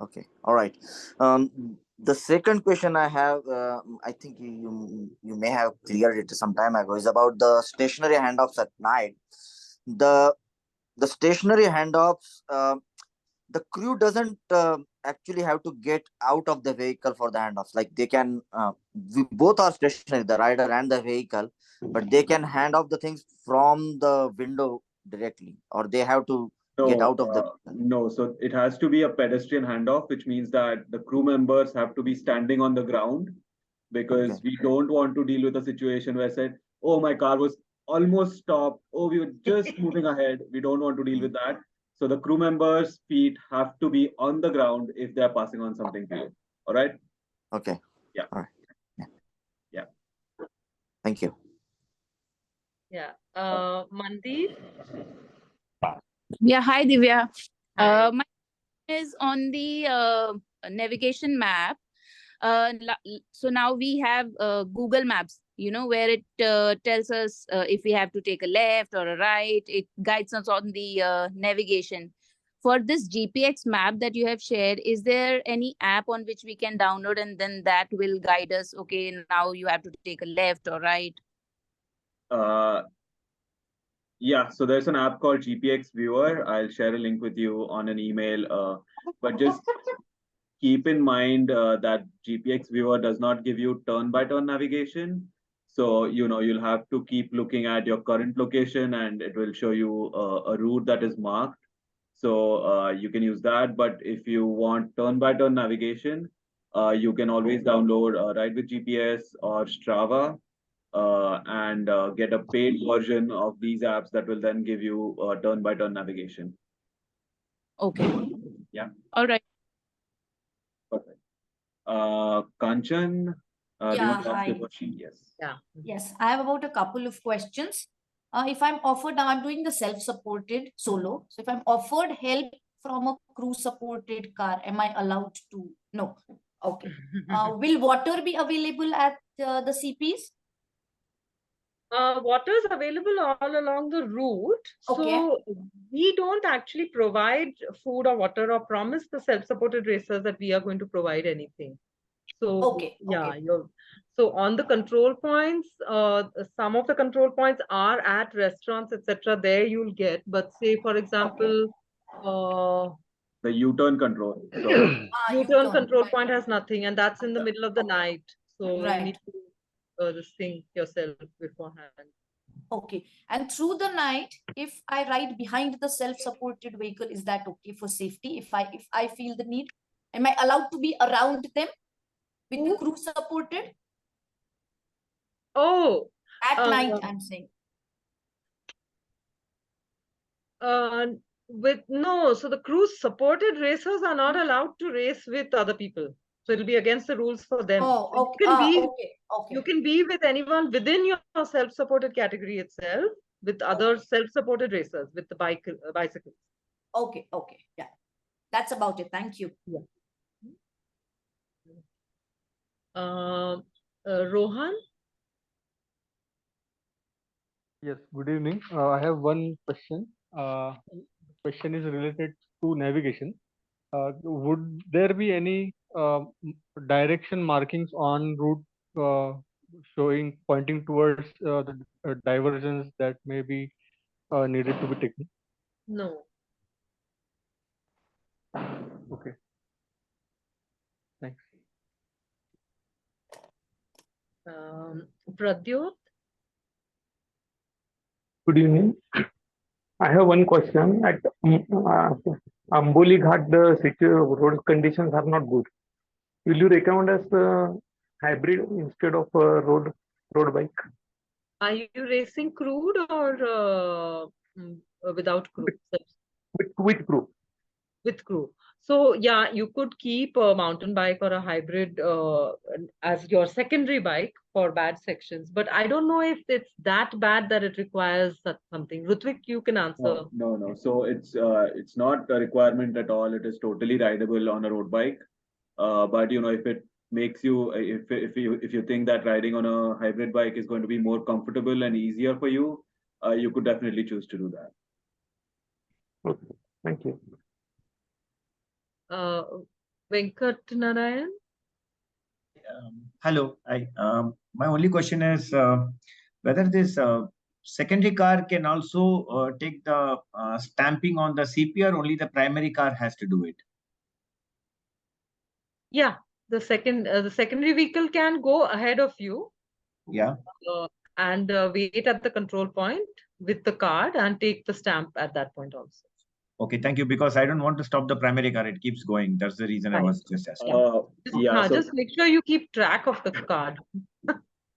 K: Okay, all right. The second question I have, I think you may have cleared it some time ago, is about the stationary handoffs at night. The stationary handoffs, the crew doesn't actually have to get out of the vehicle for the handoffs. Like they can, we both are stationary, the rider and the vehicle, but they can hand off the things from the window directly, or they have to get out of the.
C: No, so it has to be a pedestrian handoff, which means that the crew members have to be standing on the ground because
K: Okay.
C: we don't want to deal with a situation where said, oh, my car was almost stopped. Oh, we were just moving ahead. We don't want to deal with that. So the crew members' feet have to be on the ground if they're passing on something to you. All right?
K: Okay.
C: Yeah.
K: All right. Yeah.
C: Yeah.
K: Thank you.
D: Yeah. Mandeep?
L: Yeah, hi Divya.
D: Hi.
L: My question is on the navigation map. So now we have Google Maps, where it tells us if we have to take a left or a right. It guides us on the navigation. For this GPX map that you have shared, is there any app on which we can download and then that will guide us? Okay, now you have to take a left or right.
C: Yeah, so there's an app called GPX Viewer. I'll share a link with you on an email. But just keep in mind that GPX Viewer does not give you turn-by-turn navigation. So, you'll have to keep looking at your current location and it will show you a route that is marked. So you can use that. But if you want turn-by-turn navigation, you can always download Ride with GPS or Strava and get a paid version of these apps that will then give you turn-by-turn navigation.
L: Okay.
C: Yeah.
L: All right.
C: Perfect. Kanchan, do you
A: Yeah,
C: want to ask your
A: hi.
C: question? Yes.
D: Yeah.
A: Yes, I have about a couple of questions. If I'm offered, now I'm doing the self-supported solo. So if I'm offered help from a crew-supported car, am I allowed to? No. Okay. Will water be available at the CPs?
D: Water is available all along the route.
A: Okay.
D: So we don't actually provide food or water or promise the self-supported racers that we are going to provide anything. So
A: Okay.
D: yeah,
A: Okay.
D: so on the control points, some of the control points are at restaurants, etc. There you'll get, but say for example,
C: The U-turn control. So
D: U-turn
A: U-turn.
D: control
A: Right,
D: point
A: right.
D: has nothing, and that's in the middle of the night. So you
A: Right.
D: need to this thing yourself beforehand.
A: Okay. And through the night, if I ride behind the self-supported vehicle, is that okay for safety? If I feel the need, am I allowed to be around them with the crew supported
D: Oh,
A: at night? I'm saying.
D: With no, so the crew supported racers are not allowed to race with other people. So it'll be against the rules for them.
A: Oh,
D: So
A: okay. Okay. Okay.
D: you can be with anyone within your self-supported category itself, with other self-supported racers, with the bicycles.
A: Okay. Okay. Yeah. That's about it. Thank you.
D: Yeah. Rohan?
J: Yes, good evening. I have one question. Question is related to navigation. Would there be any direction markings on route pointing towards the diversions that may be needed to be taken?
D: No.
J: Okay. Thanks.
D: Pradyot?
M: Good evening. I have one question. At Amboli Ghat, the road conditions are not good. Will you recommend us hybrid instead of road bike?
D: Are you racing crewed or without crew?
M: With crew.
D: With crew. So yeah, you could keep a mountain bike or a hybrid as your secondary bike for bad sections. But I don't know if it's that bad that it requires something. Rutvik, you can answer.
C: no. So it's not a requirement at all. It is totally rideable on a road bike. But if it makes you, if you think that riding on a hybrid bike is going to be more comfortable and easier for you, you could definitely choose to do that.
M: Okay. Thank you.
D: Venkat Narayan?
N: Hello. My only question is whether this secondary car can also take the stamping on the CP, or only the primary car has to do it?
D: Yeah, the secondary vehicle can go ahead of you.
N: Yeah.
D: And wait at the control point with the card and take the stamp at that point also.
N: Okay, thank you. Because I don't want to stop the primary car. It keeps going. That's the reason I was just asking.
C: Yeah, so
D: just make sure you keep track of the card.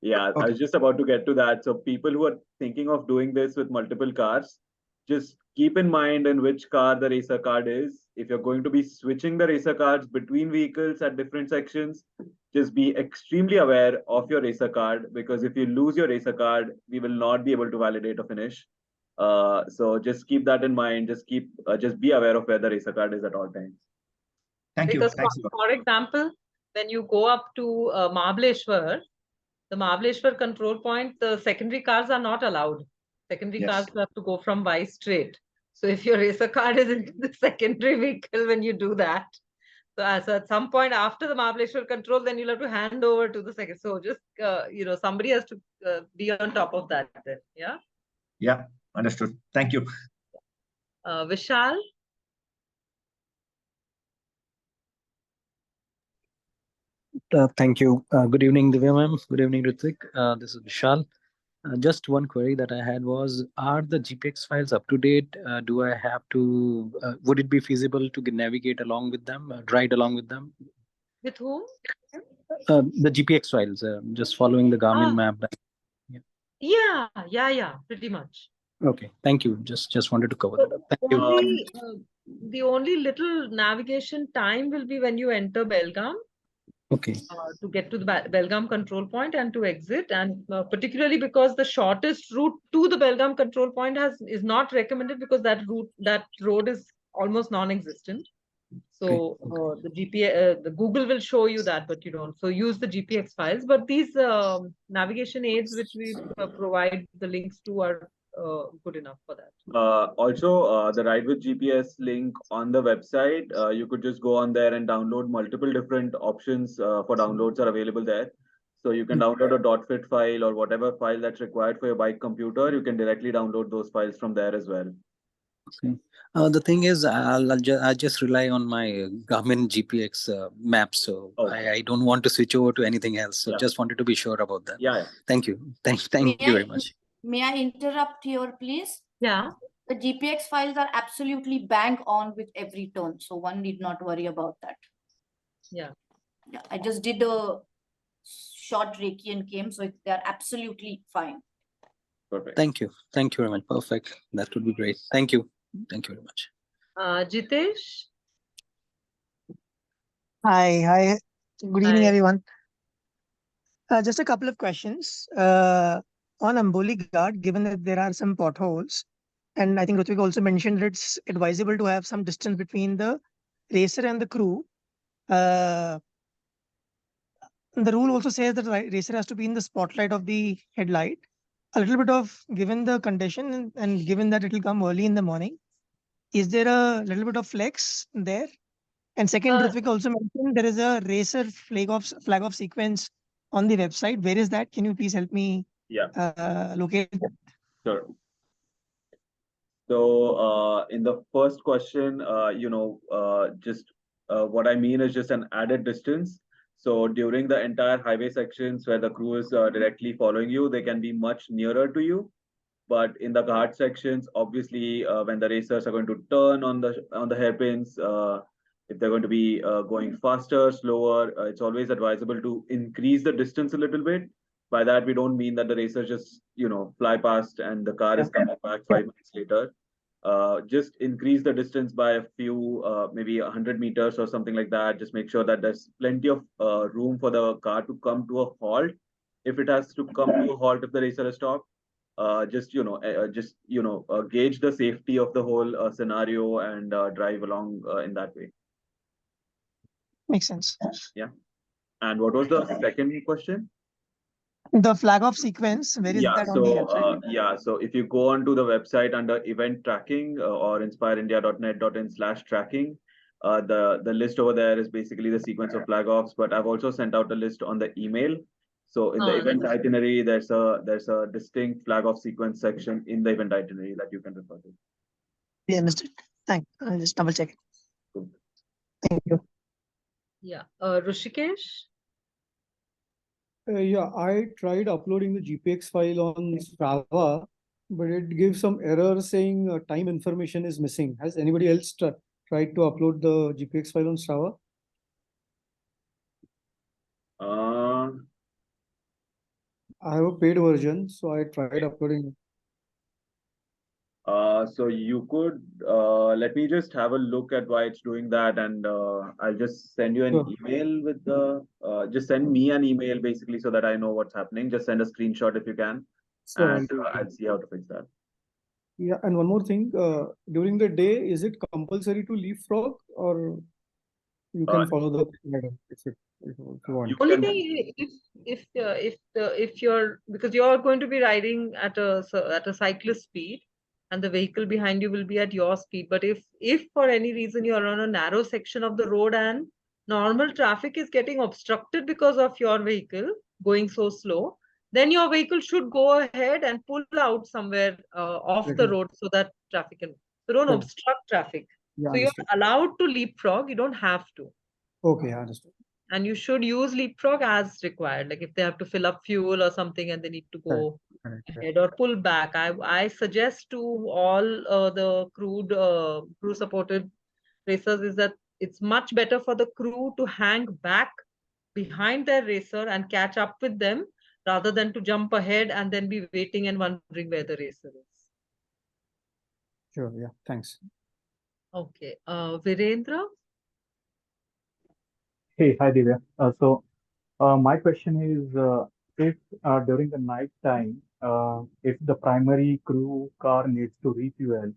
C: yeah, I was just about to get to that. So people who are thinking of doing this with multiple cars, just keep in mind in which car the racer card is. If you're going to be switching the racer cards between vehicles at different sections, just be extremely aware of your racer card, because if you lose your racer card, we will not be able to validate a finish. So just keep that in mind. Just be aware of where the racer card is at all times.
N: Thank you.
D: Because
N: Thanks a lot.
D: for example, when you go up to Mahabaleshwar, the Mahabaleshwar control point, the secondary cars are not allowed. Secondary cars have to go from Y straight. So if your racer card is in the secondary vehicle when you do that, so at some point after the Mahabaleshwar control, then you'll have to hand over to the second. So just somebody has to be on top of that. Then, yeah.
N: Yeah, understood. Thank you.
D: Vishal.
O: Thank you. Good evening, Divya ma'am. Good evening, Ritik. This is Vishal. Just one query that I had was, are the GPX files up to date? Do I have to, would it be feasible to navigate along with them, ride along with them?
D: With whom?
O: The GPX files, just following the Garmin map.
D: Yeah, pretty much.
O: Okay, thank you. Just wanted to cover that up. Thank you.
D: The only little navigation time will be when you enter Belgaum.
O: Okay.
D: To get to the Belgaum control point and to exit, and particularly because the shortest route to the Belgaum control point is not recommended, because that road is almost non-existent. So the Google will show you that, but you don't. So use the GPX files. But these navigation aids which we provide the links to are good enough for that.
C: Also, the Ride with GPS link on the website, you could just go on there and download multiple different options for downloads are available there. So you can download a .fit file or whatever file that's required for your bike computer. You can directly download those files from there as well.
O: Okay. The thing is, I just rely on my Garmin GPX map, so I don't want to switch over to anything else. So just wanted to be sure about that.
C: Yeah.
O: Thank you. Thank you very much.
A: May I interrupt here, please?
D: Yeah.
A: The GPX files are absolutely bang on with every turn, so one need not worry about that.
D: Yeah.
A: I just did a short Reiki and came, so they are absolutely fine.
C: Perfect.
O: Thank you. Thank you very much. Perfect. That would be great. Thank you. Thank you very much.
D: Jitesh.
P: Hi. Good evening, everyone. Just a couple of questions. On Amboli Ghat, given that there are some potholes, and I think Rutvik also mentioned that it's advisable to have some distance between the racer and the crew. The rule also says that the racer has to be in the spotlight of the headlight. A little bit of, given the condition and given that it will come early in the morning, is there a little bit of flex there? And second, Rutvik also mentioned there is a racer flag off sequence on the website. Where is that? Can you please help me locate that?
C: Sure. So in the first question, what I mean is just an added distance. So during the entire highway sections where the crew is directly following you, they can be much nearer to you. But in the ghat sections, obviously, when the racers are going to turn on the hairpins, if they're going to be going faster, slower, it's always advisable to increase the distance a little bit. By that, we don't mean that the racers just fly past and the car is coming back 5 minutes later. Just increase the distance by a few, maybe 100 meters or something like that. Just make sure that there's plenty of room for the car to come to a halt. If it has to come to a halt, if the racer is stopped, gauge the safety of the whole scenario and drive along in that way.
P: Makes sense.
C: Yeah. And what was the second question?
P: The flag off sequence, where is that on the website?
C: So if you go onto the website under event tracking or inspireindia.net.in/tracking, the list over there is basically the sequence of flag offs, but I've also sent out a list on the email. So in the event itinerary, there's a distinct flag off sequence section in the event itinerary that you can refer to.
P: Yeah, understood. Thanks. I'll just double check it.
C: Cool.
P: Thank you.
D: Yeah. Rishikesh.
Q: I tried uploading the GPX file on Strava, but it gives some error saying time information is missing. Has anybody else tried to upload the GPX file on Strava? I have a paid version, so I tried uploading it.
C: So you could let me just have a look at why it's doing that, and I'll just send you an
Q: Sure.
C: email with the just send me an email basically so that I know what's happening. Just send a screenshot if you can,
Q: Sure,
C: and I'll see how to fix that.
Q: Yeah, and one more thing, during the day, is it compulsory to leapfrog, or you can follow the ladder if you want?
D: Only thing if you're, because you're going to be riding at a cyclist speed, and the vehicle behind you will be at your speed. But if for any reason you're on a narrow section of the road and normal traffic is getting obstructed because of your vehicle going so slow, then your vehicle should go ahead and pull out somewhere off the road so that traffic can. So don't
Q: Right.
D: obstruct traffic.
Q: Yeah,
D: So you're
Q: understood.
D: allowed to leapfrog. You don't have to.
Q: Okay, I understood.
D: And you should use leapfrog as required. Like if they have to fill up fuel or something and they need to go
Q: Correct.
D: ahead or pull back. I suggest to all the crew supported racers is that it's much better for the crew to hang back behind their racer and catch up with them rather than to jump ahead and then be waiting and wondering where the racer is.
Q: Sure, yeah, thanks.
D: Okay, Virendra?
R: Hey, hi Divya. My question is, if during the night time, if the primary crew car needs to refuel,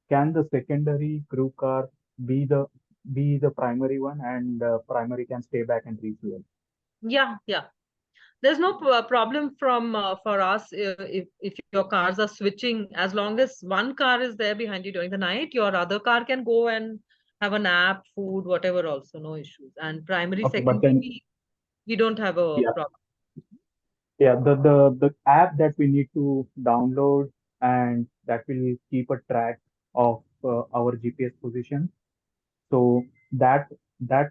R: can the secondary crew car be the primary one, and primary can stay back and refuel?
D: Yeah. There's no problem for us if your cars are switching. As long as one car is there behind you during the night, your other car can go and have a nap, food, whatever. Also, no issues. And primary,
R: Okay, but
D: secondary,
R: then
D: we don't have a
R: yeah,
D: problem.
R: yeah, the app that we need to download and that will keep a track of our GPS position. So that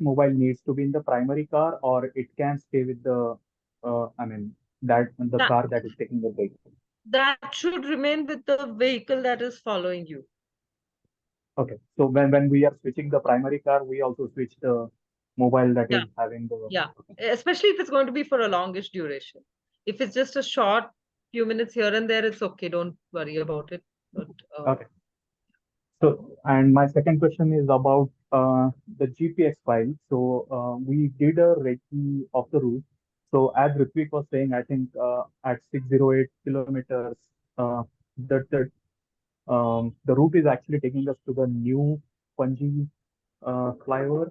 R: mobile needs to be in the primary car, or it can stay with the
D: That
R: car that is taking the break.
D: that should remain with the vehicle that is following you.
R: Okay. So when we are switching the primary car, we also switch the mobile that
D: Yeah.
R: is having the.
D: Yeah, especially if it's going to be for a longish duration. If it's just a short few minutes here and there, it's okay. Don't worry about it. But
R: Okay. So, and my second question is about the GPX file. So we did a recce of the route. So as Ritvik was saying, I think at 608 kilometers, the route is actually taking us to the new Panji flyover.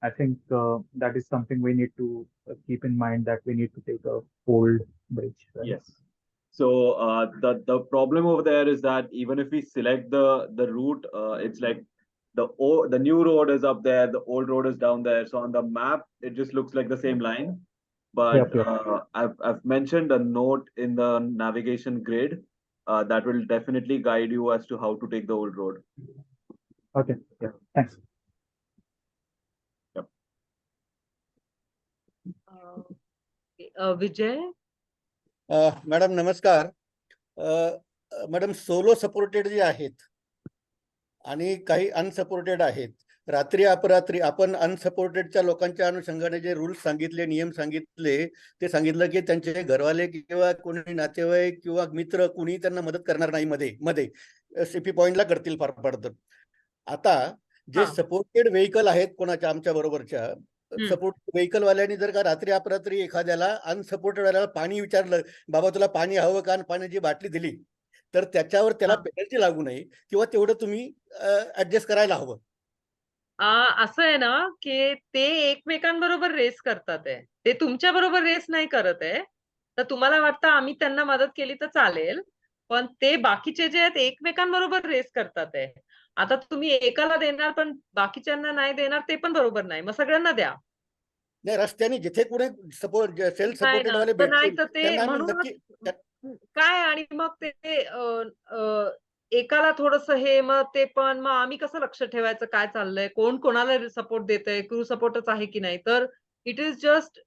R: I think that is something we need to keep in mind, that we need to take a old bridge. Right?
C: Yes. So the problem over there is that even if we select the route, it's like the new road is up there, the old road is down there. So on the map, it just looks like the same line. But
R: Yep.
C: I've mentioned a note in the navigation grid that will definitely guide you as to how to take the old road.
R: Okay. Yeah. Thanks.
C: Yep.
D: Vijay?
S: Madam नमस्कार. Madam solo supported जे आहेत आणि काही unsupported आहेत, रात्री अपरात्री आपण अनसपोर्टेडच्या लोकांच्या अनुषंगाने जे rules सांगितले, नियम सांगितले, ते सांगितलं की त्यांचे घरवाले किंवा कोणी नातेवाईक किंवा मित्र कोणी त्यांना मदत करणार नाही मध्ये सीपी पॉइंटला करतील फार पडतं. आता जे सपोर्टेड व्हेकल आहेत कोणाच्या आमच्या बरोबरच्या सपोर्ट व्हेकल वाल्यांनी जर का रात्री अपरात्री एखाद्याला अनसपोर्टेड वाल्याला पाणी विचारलं, बाबा तुला पाणी हवं का, पाण्याची बाटली दिली, तर त्याच्यावर त्याला पेनल्टी लागू नये किंवा तेवढं तुम्ही ऍडजस्ट करायला हवं.
D: असं आहे ना की ते एकमेकांबरोबर रेस करतात आहे, ते तुमच्या बरोबर रेस नाही करत आहे. तर तुम्हाला वाटतं आम्ही त्यांना मदत केली तर चालेल, पण ते बाकीचे जे आहेत एकमेकांबरोबर रेस करतात आहे. आता तुम्ही एकाला देणार पण बाकीच्यांना नाही देणार, ते पण बरोबर नाही. मग सगळ्यांना द्या.
S: नाही, रस्त्याने जिथे कुठे सपोर्ट सेल्फ
D: नाही
S: सपोर्टेड
D: ना,
S: वाले
D: तर नाही
S: भेटतील
D: तर ते
S: त्यांना आम्ही
D: म्हणूनच
S: नक्की
D: काय, आणि मग ते एकाला थोडंसं हे, मग ते पण मग आम्ही कसं लक्ष ठेवायचं काय चाललंय, कोण कोणाला सपोर्ट देतंय, क्रू सपोर्टच आहे की नाही. तर it is just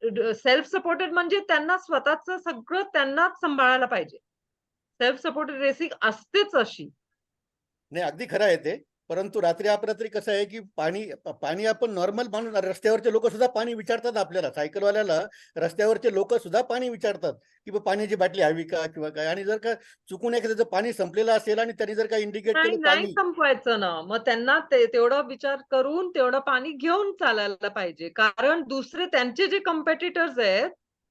D: self supported म्हणजे त्यांना स्वतःच सगळं त्यांनाच सांभाळायला पाहिजे. सेल्फ सपोर्टेड रेसिंग असतेच अशी.
S: नाही अगदी खरं आहे ते, परंतु रात्री अपरात्री कसं आहे की पाणी आपण नॉर्मल माणूस, रस्त्यावरचे लोक सुद्धा पाणी विचारतात आपल्याला, सायकलवाल्याला रस्त्यावरचे लोक सुद्धा पाणी विचारतात की पाण्याची बाटली हवी का किंवा काय. आणि जर का चुकून एखाद्याचं पाणी संपलेलं असेल आणि त्यांनी जर का इंडिकेट केलं
D: नाही
S: पाणी,
D: संपवायचं ना, मग त्यांना तेवढा विचार करून तेवढं पाणी घेऊन चालायला पाहिजे. कारण दुसरे त्यांचे जे कॉम्पिटिटर्स आहेत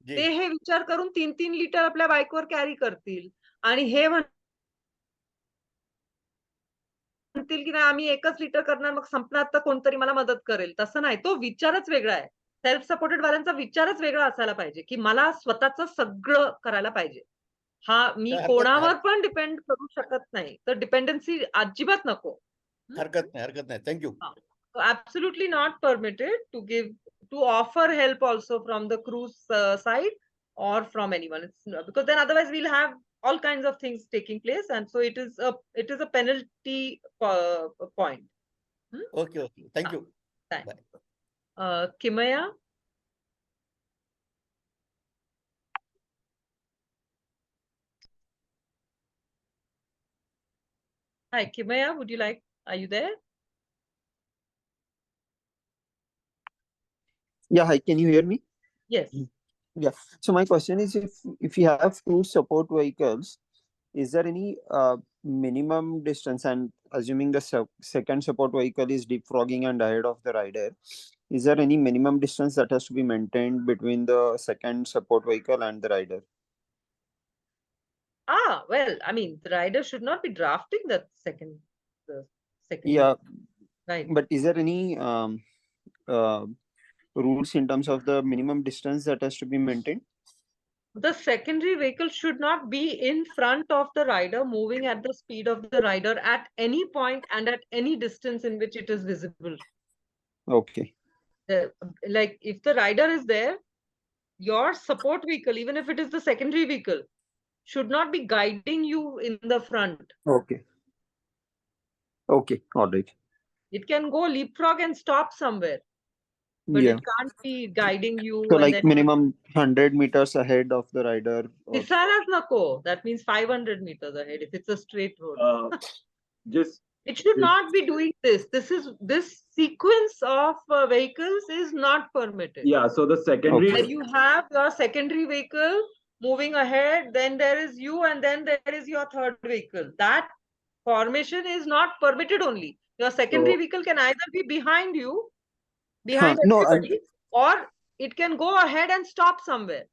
D: ते हे विचार करून 3-3 लिटर आपल्या बाईकवर कॅरी करतील आणि हे म्हणतील की नाही आम्ही 1च लिटर करणार, मग संपणार तर कोणतरी मला मदत करेल. तसं नाही, तो विचारच वेगळा आहे. सेल्फ सपोर्टेड वाल्यांचा विचारच वेगळा असायला पाहिजे की मला स्वतःच सगळं करायला पाहिजे. मी कोणावर पण डिपेंड करू शकत नाही. तर डिपेंडन्सी अजिबात नको.
S: हरकत नाही. Thank you.
D: Absolutely not permitted to offer help also from the crew's side or from anyone. Because then otherwise we'll have all kinds of things taking place, and so it is a penalty point.
S: Okay. Thank you.
D: Thanks. Kimaya. Hi, Kimaya. Are you there?
T: Yeah, hi, can you hear me?
D: Yes.
T: Yeah. So my question is, if you have two support vehicles, is there any minimum distance, and assuming the second support vehicle is leapfrogging and ahead of the rider, is there any minimum distance that has to be maintained between the second support vehicle and the rider?
D: Well, I mean, the rider should not be drafting the second.
T: Yeah.
D: Right.
T: But is there any rules in terms of the minimum distance that has to be maintained?
D: The secondary vehicle should not be in front of the rider, moving at the speed of the rider at any point and at any distance in which it is visible.
T: Okay.
D: Like if the rider is there, your support vehicle, even if it is the secondary vehicle, should not be guiding you in the front.
T: Okay. All right.
D: It can go leapfrog and stop somewhere, but
T: Yeah.
D: it can't be guiding you.
T: So
D: and
T: like
D: then
T: minimum 100 meters ahead of the rider.
D: Disaras nako. That means 500 meters ahead if it's a straight road. It should not be doing this. This sequence of vehicles is not permitted.
C: Yeah, so the secondary.
D: Where you have your secondary vehicle moving ahead, then there is you, and then there is your third vehicle. That formation is not permitted only. Your secondary vehicle can either be behind you, behind everybody, or it can go ahead and stop somewhere.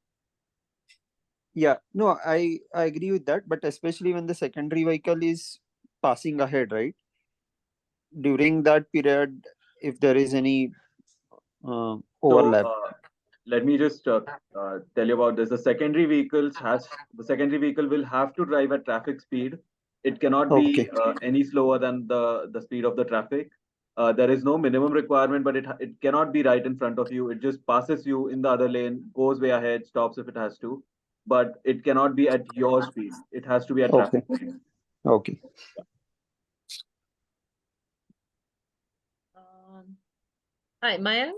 T: Yeah, no, I agree with that, but especially when the secondary vehicle is passing ahead, right? During that period, if there is any overlap.
C: So, let me just tell you about this. The secondary vehicle will have to drive at traffic speed. It cannot be any slower than the speed of the traffic. There is no minimum requirement, but it cannot be right in front of you. It just passes you in the other lane, goes way ahead, stops if it has to, but it cannot be at your speed. It has to be at traffic speed.
T: Okay.
D: Hi, Maya.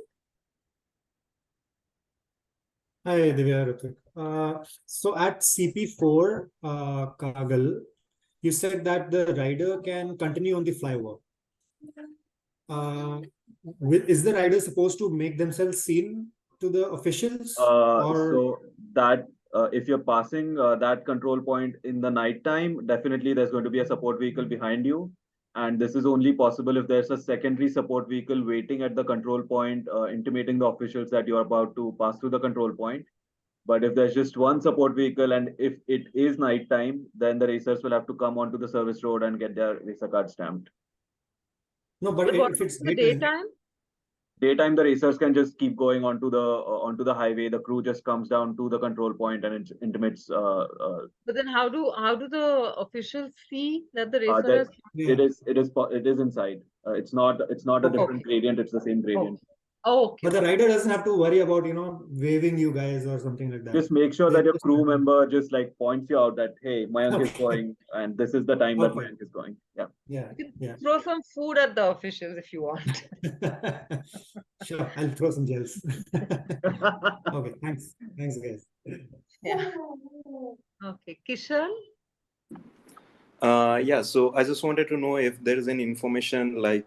F: Hi, Divya, Ritik. So at CP4, Kagal, you said that the rider can continue on the flyover. Is the rider supposed to make themselves seen to the officials?
C: So that if you're passing that control point in the night time, definitely there's going to be a support vehicle behind you. And this is only possible if there's a secondary support vehicle waiting at the control point, intimating the officials that you're about to pass through the control point. But if there's just one support vehicle and if it is nighttime, then the racers will have to come onto the service road and get their racer card stamped.
F: No, but if it's
D: daytime?
C: Daytime, the racers can just keep going onto the highway. The crew just comes down to the control point and it intimates.
D: But then how do the officials see that the racer
C: It is inside. It's not a different gradient. It's the same gradient.
D: Oh, okay.
F: But the rider doesn't have to worry about, waving you guys or something like that.
C: Just make sure that your crew member just like points you out that, hey, Mayank is going and this is the time that Mayank is going. Yeah.
D: Throw some food at the officials if you want.
F: Sure, I'll throw some gels. Okay, thanks. Thanks, guys.
D: Yeah. Okay, Kishan.
U: Yeah, so I just wanted to know if there is any information like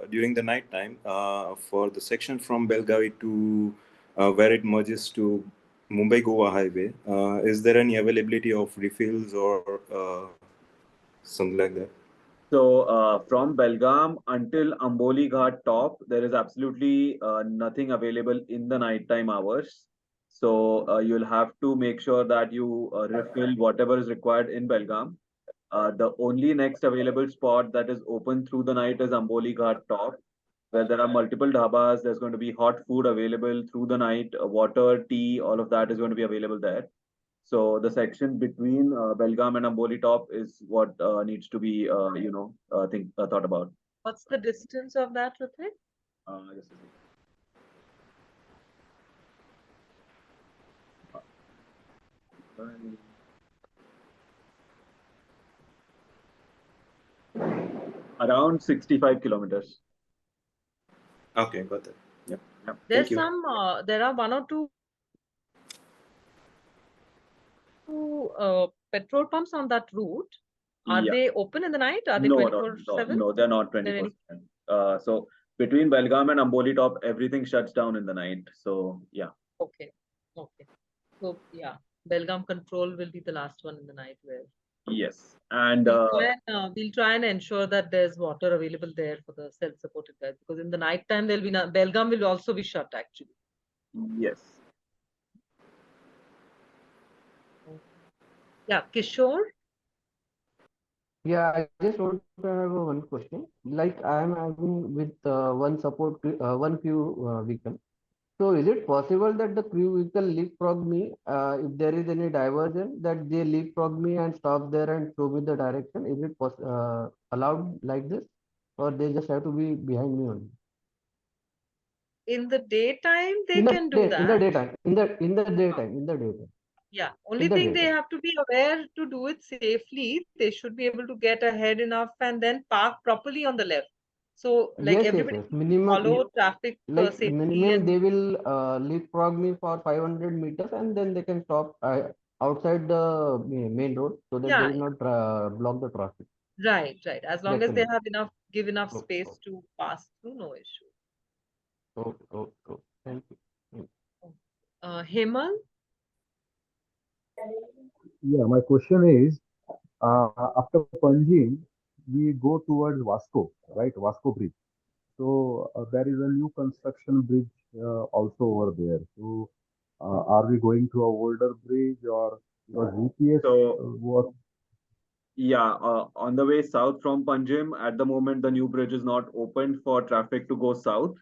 U: during the night time for the section from Belgavi to where it merges to Mumbai Goa highway. Is there any availability of refills or something like that?
C: So from Belgaum until Amboli Ghat top, there is absolutely nothing available in the nighttime hours. So you'll have to make sure that you refill whatever is required in Belgaum. The only next available spot that is open through the night is Amboli Ghat top, where there are multiple dhabas. There's going to be hot food available through the night, water, tea, all of that is going to be available there. So the section between Belgaum and Amboli top is what needs to be, thought about.
D: What's the distance of that, Hrithik?
C: Just a second. Around 65 kilometers.
U: Okay, got that. Yep.
D: There's
U: Thank you.
D: some, there are one or two petrol pumps on that route. Are
C: Yeah.
D: they open in the night? Are they
C: No,
D: 24/7?
C: no, they're not 24/7. So between Belgaum and Amboli top, everything shuts down in the night. So yeah.
D: Okay. Okay. So yeah, Belgaum control will be the last one in the night where
C: Yes. And
D: we'll try and ensure that there's water available there for the self-supported guys, because in the night time there'll be Belgaum will also be shut actually.
C: yes.
D: Yeah, Kishore.
B: Yeah, I just want to have one question. Like I am having with one crew vehicle. So is it possible that the crew vehicle leapfrog me if there is any diversion that they leapfrog me and stop there and show me the direction? Is it allowed like this, or they just have to be behind me only?
D: In the daytime they
B: In the
D: can do
B: day, in the
D: that.
B: daytime, in the daytime.
D: Yeah,
B: In
D: only
B: the
D: thing they
B: daytime.
D: have to be aware to do it safely. They should be able to get ahead enough and then park properly on the left. So like
B: Yes,
D: everybody
B: yes.
D: follow traffic
B: Like
D: safety
B: minimum,
D: and
B: they will leapfrog me for 500 meters and then they can stop outside the main road so that they
D: yeah,
B: will not block the traffic.
D: right. As long
B: That
D: as they
B: can
D: have give enough
B: oh,
D: space to pass through, no issue.
B: Thank you.
D: Hemal?
R: Yeah, my question is, after Panjim, we go towards Vasco, right? Vasco Bridge. So there is a new construction bridge also over there. So are we going to a older bridge or because GPS was
C: Yeah, on the way south from Panjim, at the moment, the new bridge is not open for traffic to go south.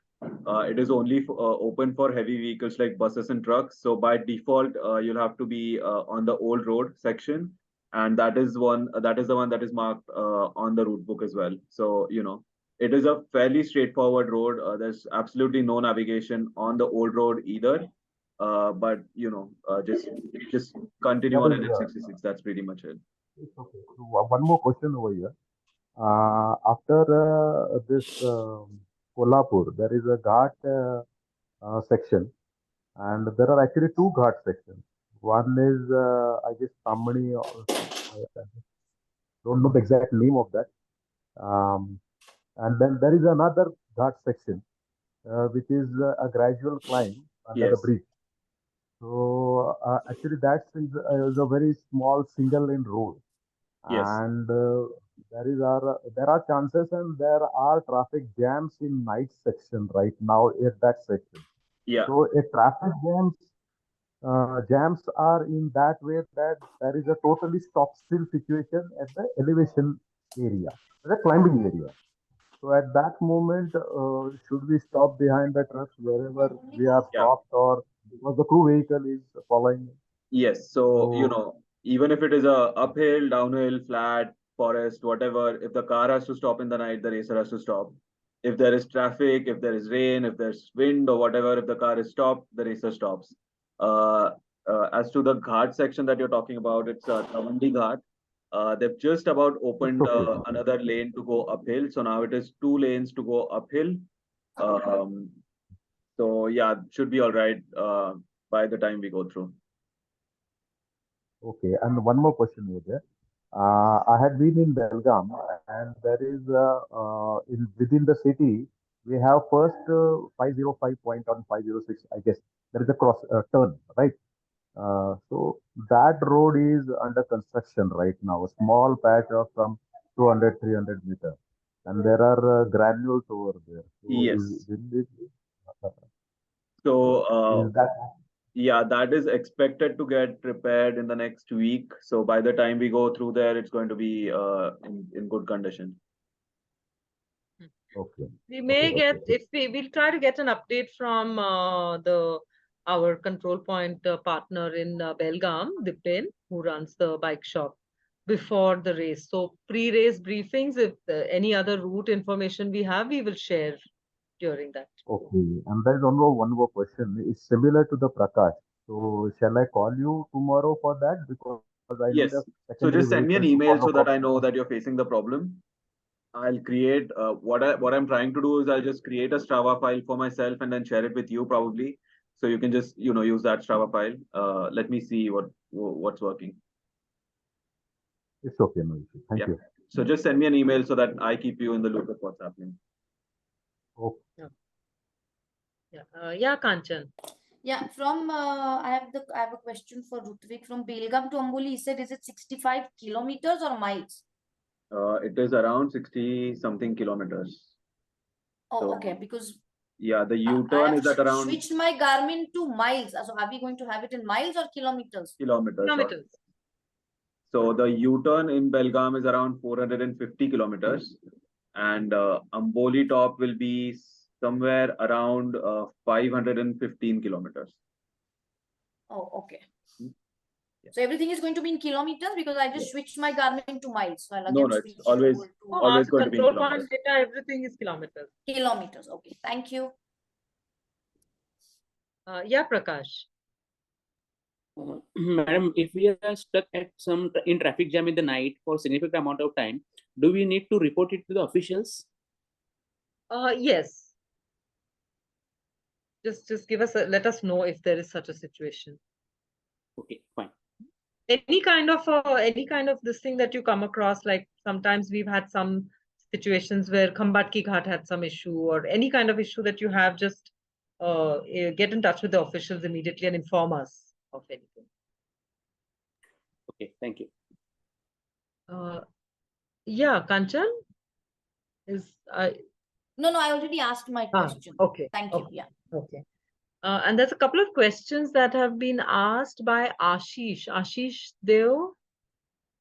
C: It is only open for heavy vehicles like buses and trucks. So by default, you'll have to be on the old road section, and that is the one that is marked on the route book as well. So it is a fairly straightforward road. There's absolutely no navigation on the old road either. But just continue on
R: that is
C: NH66. That's pretty much it.
R: okay. So one more question over here. After this Kolhapur, there is a Ghat section, and there are actually two Ghat sections. One is, I guess, Tamani, or I don't know the exact name of that. And then there is another Ghat section, which is a gradual climb under the
C: Yes.
R: bridge. So actually, that is a very small single lane road,
C: Yes.
R: and there are chances and there are traffic jams in night section right now at that section.
C: Yeah.
R: So a traffic jams are in that way that there is a totally stop still situation at the elevation area, the climbing area. So at that moment, should we stop behind the trucks wherever we are stopped, or because the crew vehicle is following?
C: Yes. So, even if it is a uphill, downhill, flat, forest, whatever, if the car has to stop in the night, the racer has to stop. If there is traffic, if there is rain, if there's wind or whatever, if the car is stopped, the racer stops. As to the ghat section that you're talking about, it's Tawandi Ghat. They've just about opened another lane to go uphill. So now it is 2 lanes to go uphill. So yeah, should be all right by the time we go through.
R: Okay, and one more question over there. I had been in Belgaum, and there is in within the city we have first 505 point on 506. I guess there is a cross turn, right? So that road is under construction right now. A small patch of some 200, 300 meters, and there are granules over there. So
C: Yes.
R: will it,
C: So,
R: is that
C: yeah, that is expected to get repaired in the next week. So by the time we go through there, it's going to be in good condition.
R: okay?
D: We may get, if we'll try to get an update from our control point partner in Belgaum, Deccan, who runs the bike shop before the race. So pre-race briefings, if any other route information we have, we will share during that.
R: Okay, and there is one more question. It's similar to the Prakash. So shall I call you tomorrow for that? Because I need
C: Yes.
R: a
C: So
R: secondary
C: just send me an
R: vehicle to
C: email
R: follow
C: so that
R: up.
C: I know that you're facing the problem. I'll create what I'm trying to do is I'll just create a Strava file for myself and then share it with you probably. So you can just use that Strava file. Let me see what's working.
R: It's okay, no issue. Thank
C: Yeah.
R: you.
C: So just send me an email so that I keep you in the loop of what's happening.
R: Okay.
D: Yeah, Kanchan.
A: Yeah, from I have a question for Rutvik from Belgaum to Amboli. He said, is it 65 kilometers or miles?
C: It is around 60 something kilometers.
A: Oh,
C: So,
A: okay. Because
C: yeah, the
A: I
C: U-turn
A: have
C: is at around
A: switched my Garmin to miles. So are we going to have it in miles or kilometers?
C: kilometers.
D: Kilometers.
C: So the U-turn in Belgaum is around 450 kilometers, and Amboli top will be somewhere around 515 kilometers.
A: Oh, okay. So everything is going to be in kilometers because I just switched my Garmin to miles. So I'll
C: No,
A: again
C: no,
A: switch
C: it's
A: it
C: always
A: over to
C: always going to be in
D: Control
C: kilometers.
D: point data, everything is kilometers.
A: Kilometers. Okay, thank you.
D: Yeah, Prakash.
I: Madam, if we are stuck at in traffic jam in the night for significant amount of time, do we need to report it to the officials?
D: Yes. Just give us let us know if there is such a situation.
I: Okay, fine.
D: Any kind of this thing that you come across, like sometimes we've had some situations where Khambatki Ghat had some issue or any kind of issue that you have, just get in touch with the officials immediately and inform us of anything.
I: Okay, thank you.
D: Yeah, Kanchan?
A: No, I already asked my question.
D: Okay.
A: Thank you. Yeah.
D: Okay. And there's a couple of questions that have been asked by Ashish Deo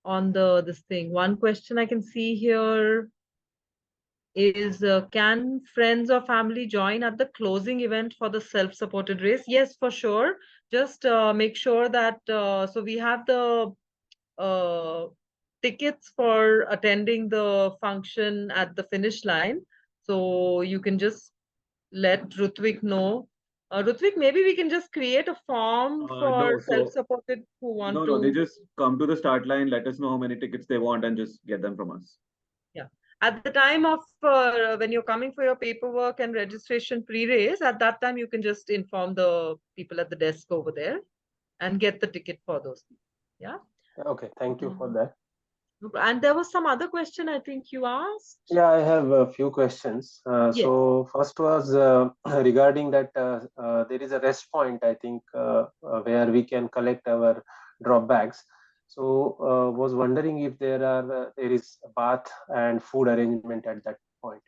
D: on this thing. One question I can see here is, can friends or family join at the closing event for the self-supported race? Yes, for sure. Just make sure that, so we have the tickets for attending the function at the finish line. So you can just let Rutvik know. Rutvik, maybe we can just create a form for
C: No, so
D: self-supported who want
C: no,
D: to.
C: they just come to the start line, let us know how many tickets they want, and just get them from us.
D: Yeah. At the time of when you're coming for your paperwork and registration pre-race, at that time you can just inform the people at the desk over there and get the ticket for those people. Yeah.
E: Okay, thank you for that.
D: And there was some other question I think you asked.
E: Yeah, I have a few questions.
D: Yes.
E: So first was regarding that there is a rest point, I think, where we can collect our drop bags. So was wondering if there is a bath and food arrangement at that point.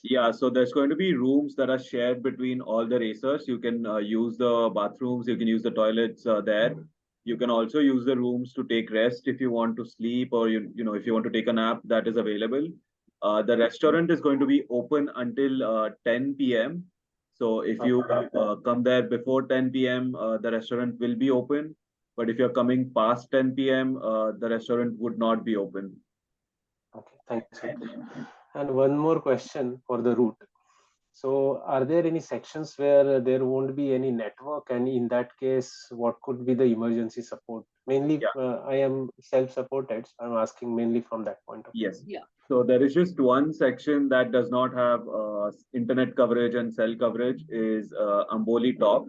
C: Yeah, so there's going to be rooms that are shared between all the racers. You can use the bathrooms, you can use the toilets there. You can also use the rooms to take rest if you want to sleep, or if you want to take a nap, that is available. The restaurant is going to be open until 10 p.m. So if you come there before 10 p.m., the restaurant will be open. But if you're coming past 10 p.m., the restaurant would not be open.
E: Okay, thanks. And one more question for the route. So are there any sections where there won't be any network, and in that case, what could be the emergency support? Mainly, I am self-supported, so I'm asking mainly from that point of view.
C: Yes. Yeah. So there is just one section that does not have internet coverage and cell coverage is Amboli Top.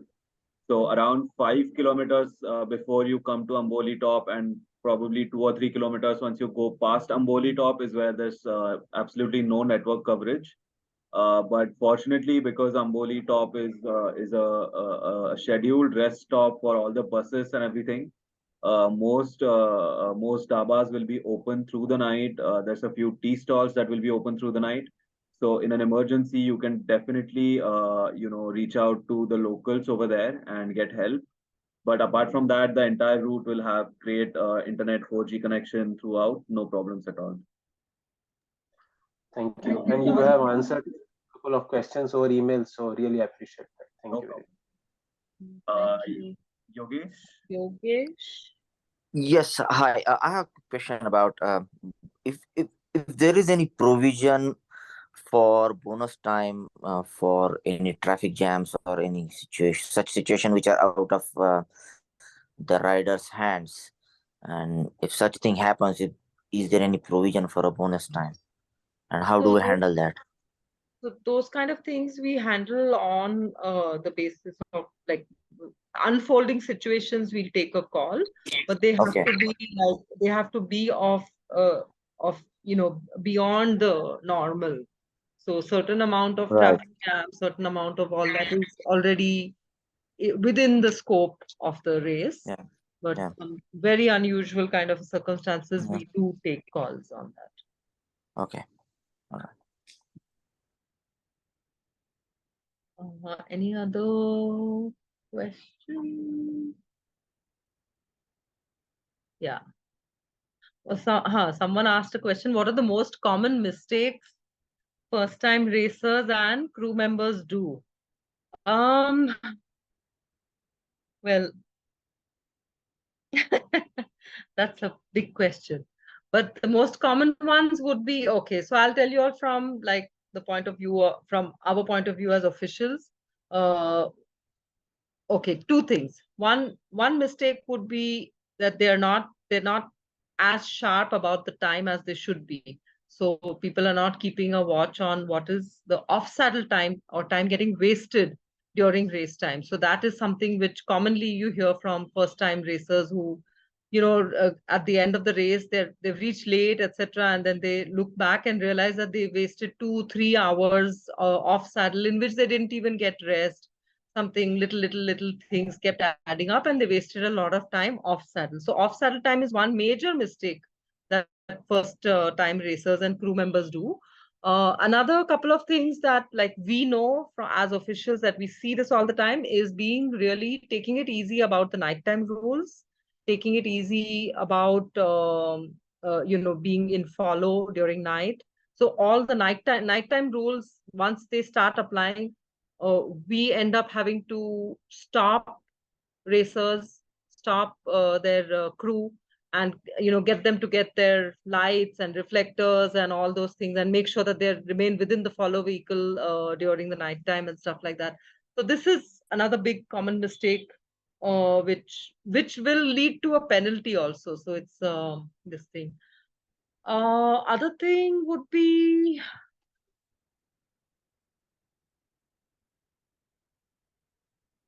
C: So around 5 kilometers before you come to Amboli Top and probably 2 or 3 kilometers. Once you go past Amboli top is where there's absolutely no network coverage. But fortunately, because Amboli top is a scheduled rest stop for all the buses and everything, most dabas will be open through the night. There's a few tea stalls that will be open through the night. So in an emergency, you can definitely reach out to the locals over there and get help. But apart from that, the entire route will have great internet 4G connection throughout, no problems at all.
E: Thank you. And you have answered a couple of questions over email, so really appreciate that. Thank you very much.
L: Thank you.
C: Yogesh?
L: Yogesh?
K: Yes, hi. I have a question about if there is any provision for bonus time for any traffic jams or any such situation which are out of the rider's hands, and if such thing happens, is there any provision for a bonus time, and how do we handle that?
D: So those kind of things we handle on the basis of like unfolding situations. We'll take a call, but they have
K: Okay.
D: to be like they have to be of beyond the normal. So certain amount of
K: Right.
D: traffic jam, certain amount of all that is already within the scope of the race.
K: Yeah.
D: But
K: Yeah.
D: some very unusual kind of circumstances, we do take calls on that.
K: Okay. All right.
D: Any other question? Yeah. Someone asked a question. What are the most common mistakes first-time racers and crew members do? Well, that's a big question. But the most common ones would be, okay, so I'll tell you all from like the point of view, from our point of view as officials. Okay, two things. One mistake would be that they're not as sharp about the time as they should be. So people are not keeping a watch on what is the off-saddle time or time getting wasted during race time. So that is something which commonly you hear from first-time racers who, at the end of the race, they've reached late, etc., and then they look back and realize that they wasted 2-3 hours off-saddle in which they didn't even get rest. Something little things kept adding up, and they wasted a lot of time off saddle. So off saddle time is one major mistake that first time racers and crew members do. Another couple of things that like we know from as officials that we see this all the time is being really taking it easy about the nighttime rules, taking it easy about being in follow during night. So all the nighttime rules, once they start applying, we end up having to stop racers, stop their crew, and get them to get their lights and reflectors and all those things, and make sure that they remain within the follow vehicle during the night time and stuff like that. So this is another big common mistake, which will lead to a penalty also. So it's this thing. Other thing would be,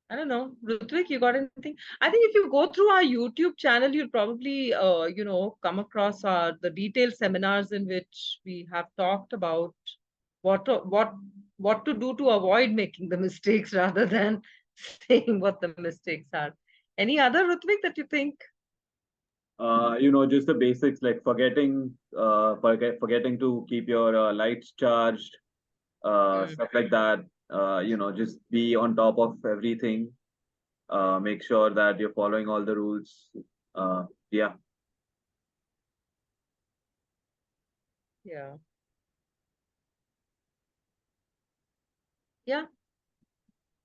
D: I don't know, Rutvik, you got anything? I think if you go through our YouTube channel, you'll probably, come across the detailed seminars in which we have talked about what to do to avoid making the mistakes rather than saying what the mistakes are. Any other, Rutvik, that you think?
C: Just the basics like forgetting to keep your lights charged, stuff like that. Just be on top of everything. Make sure that you're following all the rules. Yeah.
D: Yeah. Yeah.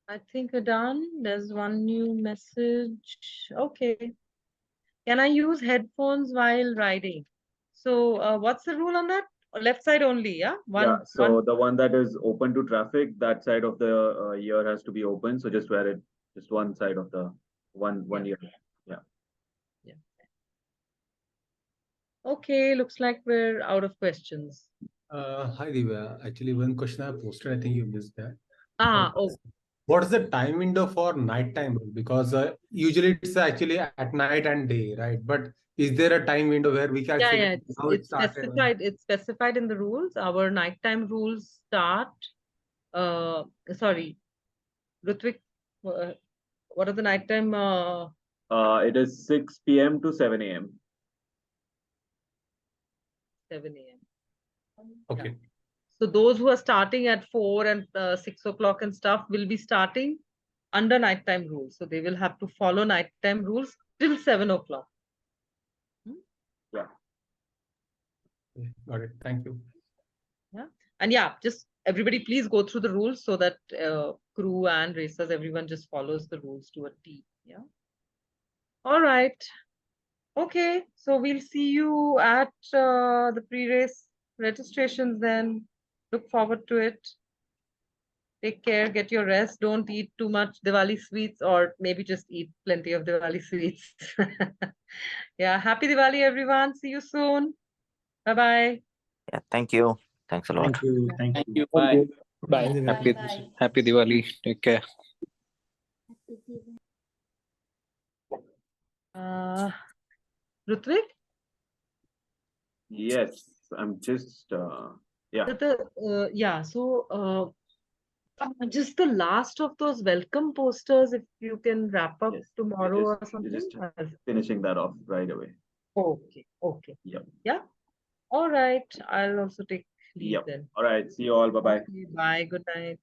D: I think we're done. There's one new message. Okay. Can I use headphones while riding? So what's the rule on that? Left side only, yeah?
C: Yeah. So the one that is open to traffic, that side of the ear has to be open. So just wear it, just one side of the one ear. Yeah.
D: Okay, looks like we're out of questions.
G: Hi Divya. Actually, one question I posted, I think you missed that.
D: Oh,
G: What's the time window for nighttime rule? Because usually it's actually at night and day, right? But is there a time window where we can
D: Yeah,
G: say
D: yeah,
G: now it
D: it's
G: started?
D: specified. It's specified in the rules. Our nighttime rules start. Sorry, Rutvik, what are the nighttime?
C: It is 6 p.m. to 7 a.m.
D: 7 a.m.
G: Okay.
D: So those who are starting at 4 and 6 o'clock and stuff will be starting under nighttime rules. So they will have to follow nighttime rules till 7 o'clock.
C: Yeah.
G: Got it. Thank you.
D: Yeah. And yeah, just everybody please go through the rules so that crew and racers, everyone just follows the rules to a T. Yeah. All right. Okay. So we'll see you at the pre-race registrations then. Look forward to it. Take care, get your rest. Don't eat too much Diwali sweets, or maybe just eat plenty of Diwali sweets. Yeah. Happy Diwali, everyone. See you soon. Bye-bye.
K: Yeah, thank you. Thanks a lot.
N: Thank you. Thank
I: Thank
N: you.
I: you. Bye.
O: Bye. Happy Diwali. Take care.
D: Rutvik?
C: Yes, I'm just yeah.
D: Yeah, so just the last of those welcome posters, if you can wrap up tomorrow or something.
C: Just finishing that off right away.
D: Okay, okay.
C: Yep.
D: Yeah. All right. I'll also take leave
C: Yep.
D: then.
C: All right. See you all. Bye bye.
D: Okay, bye. Good night.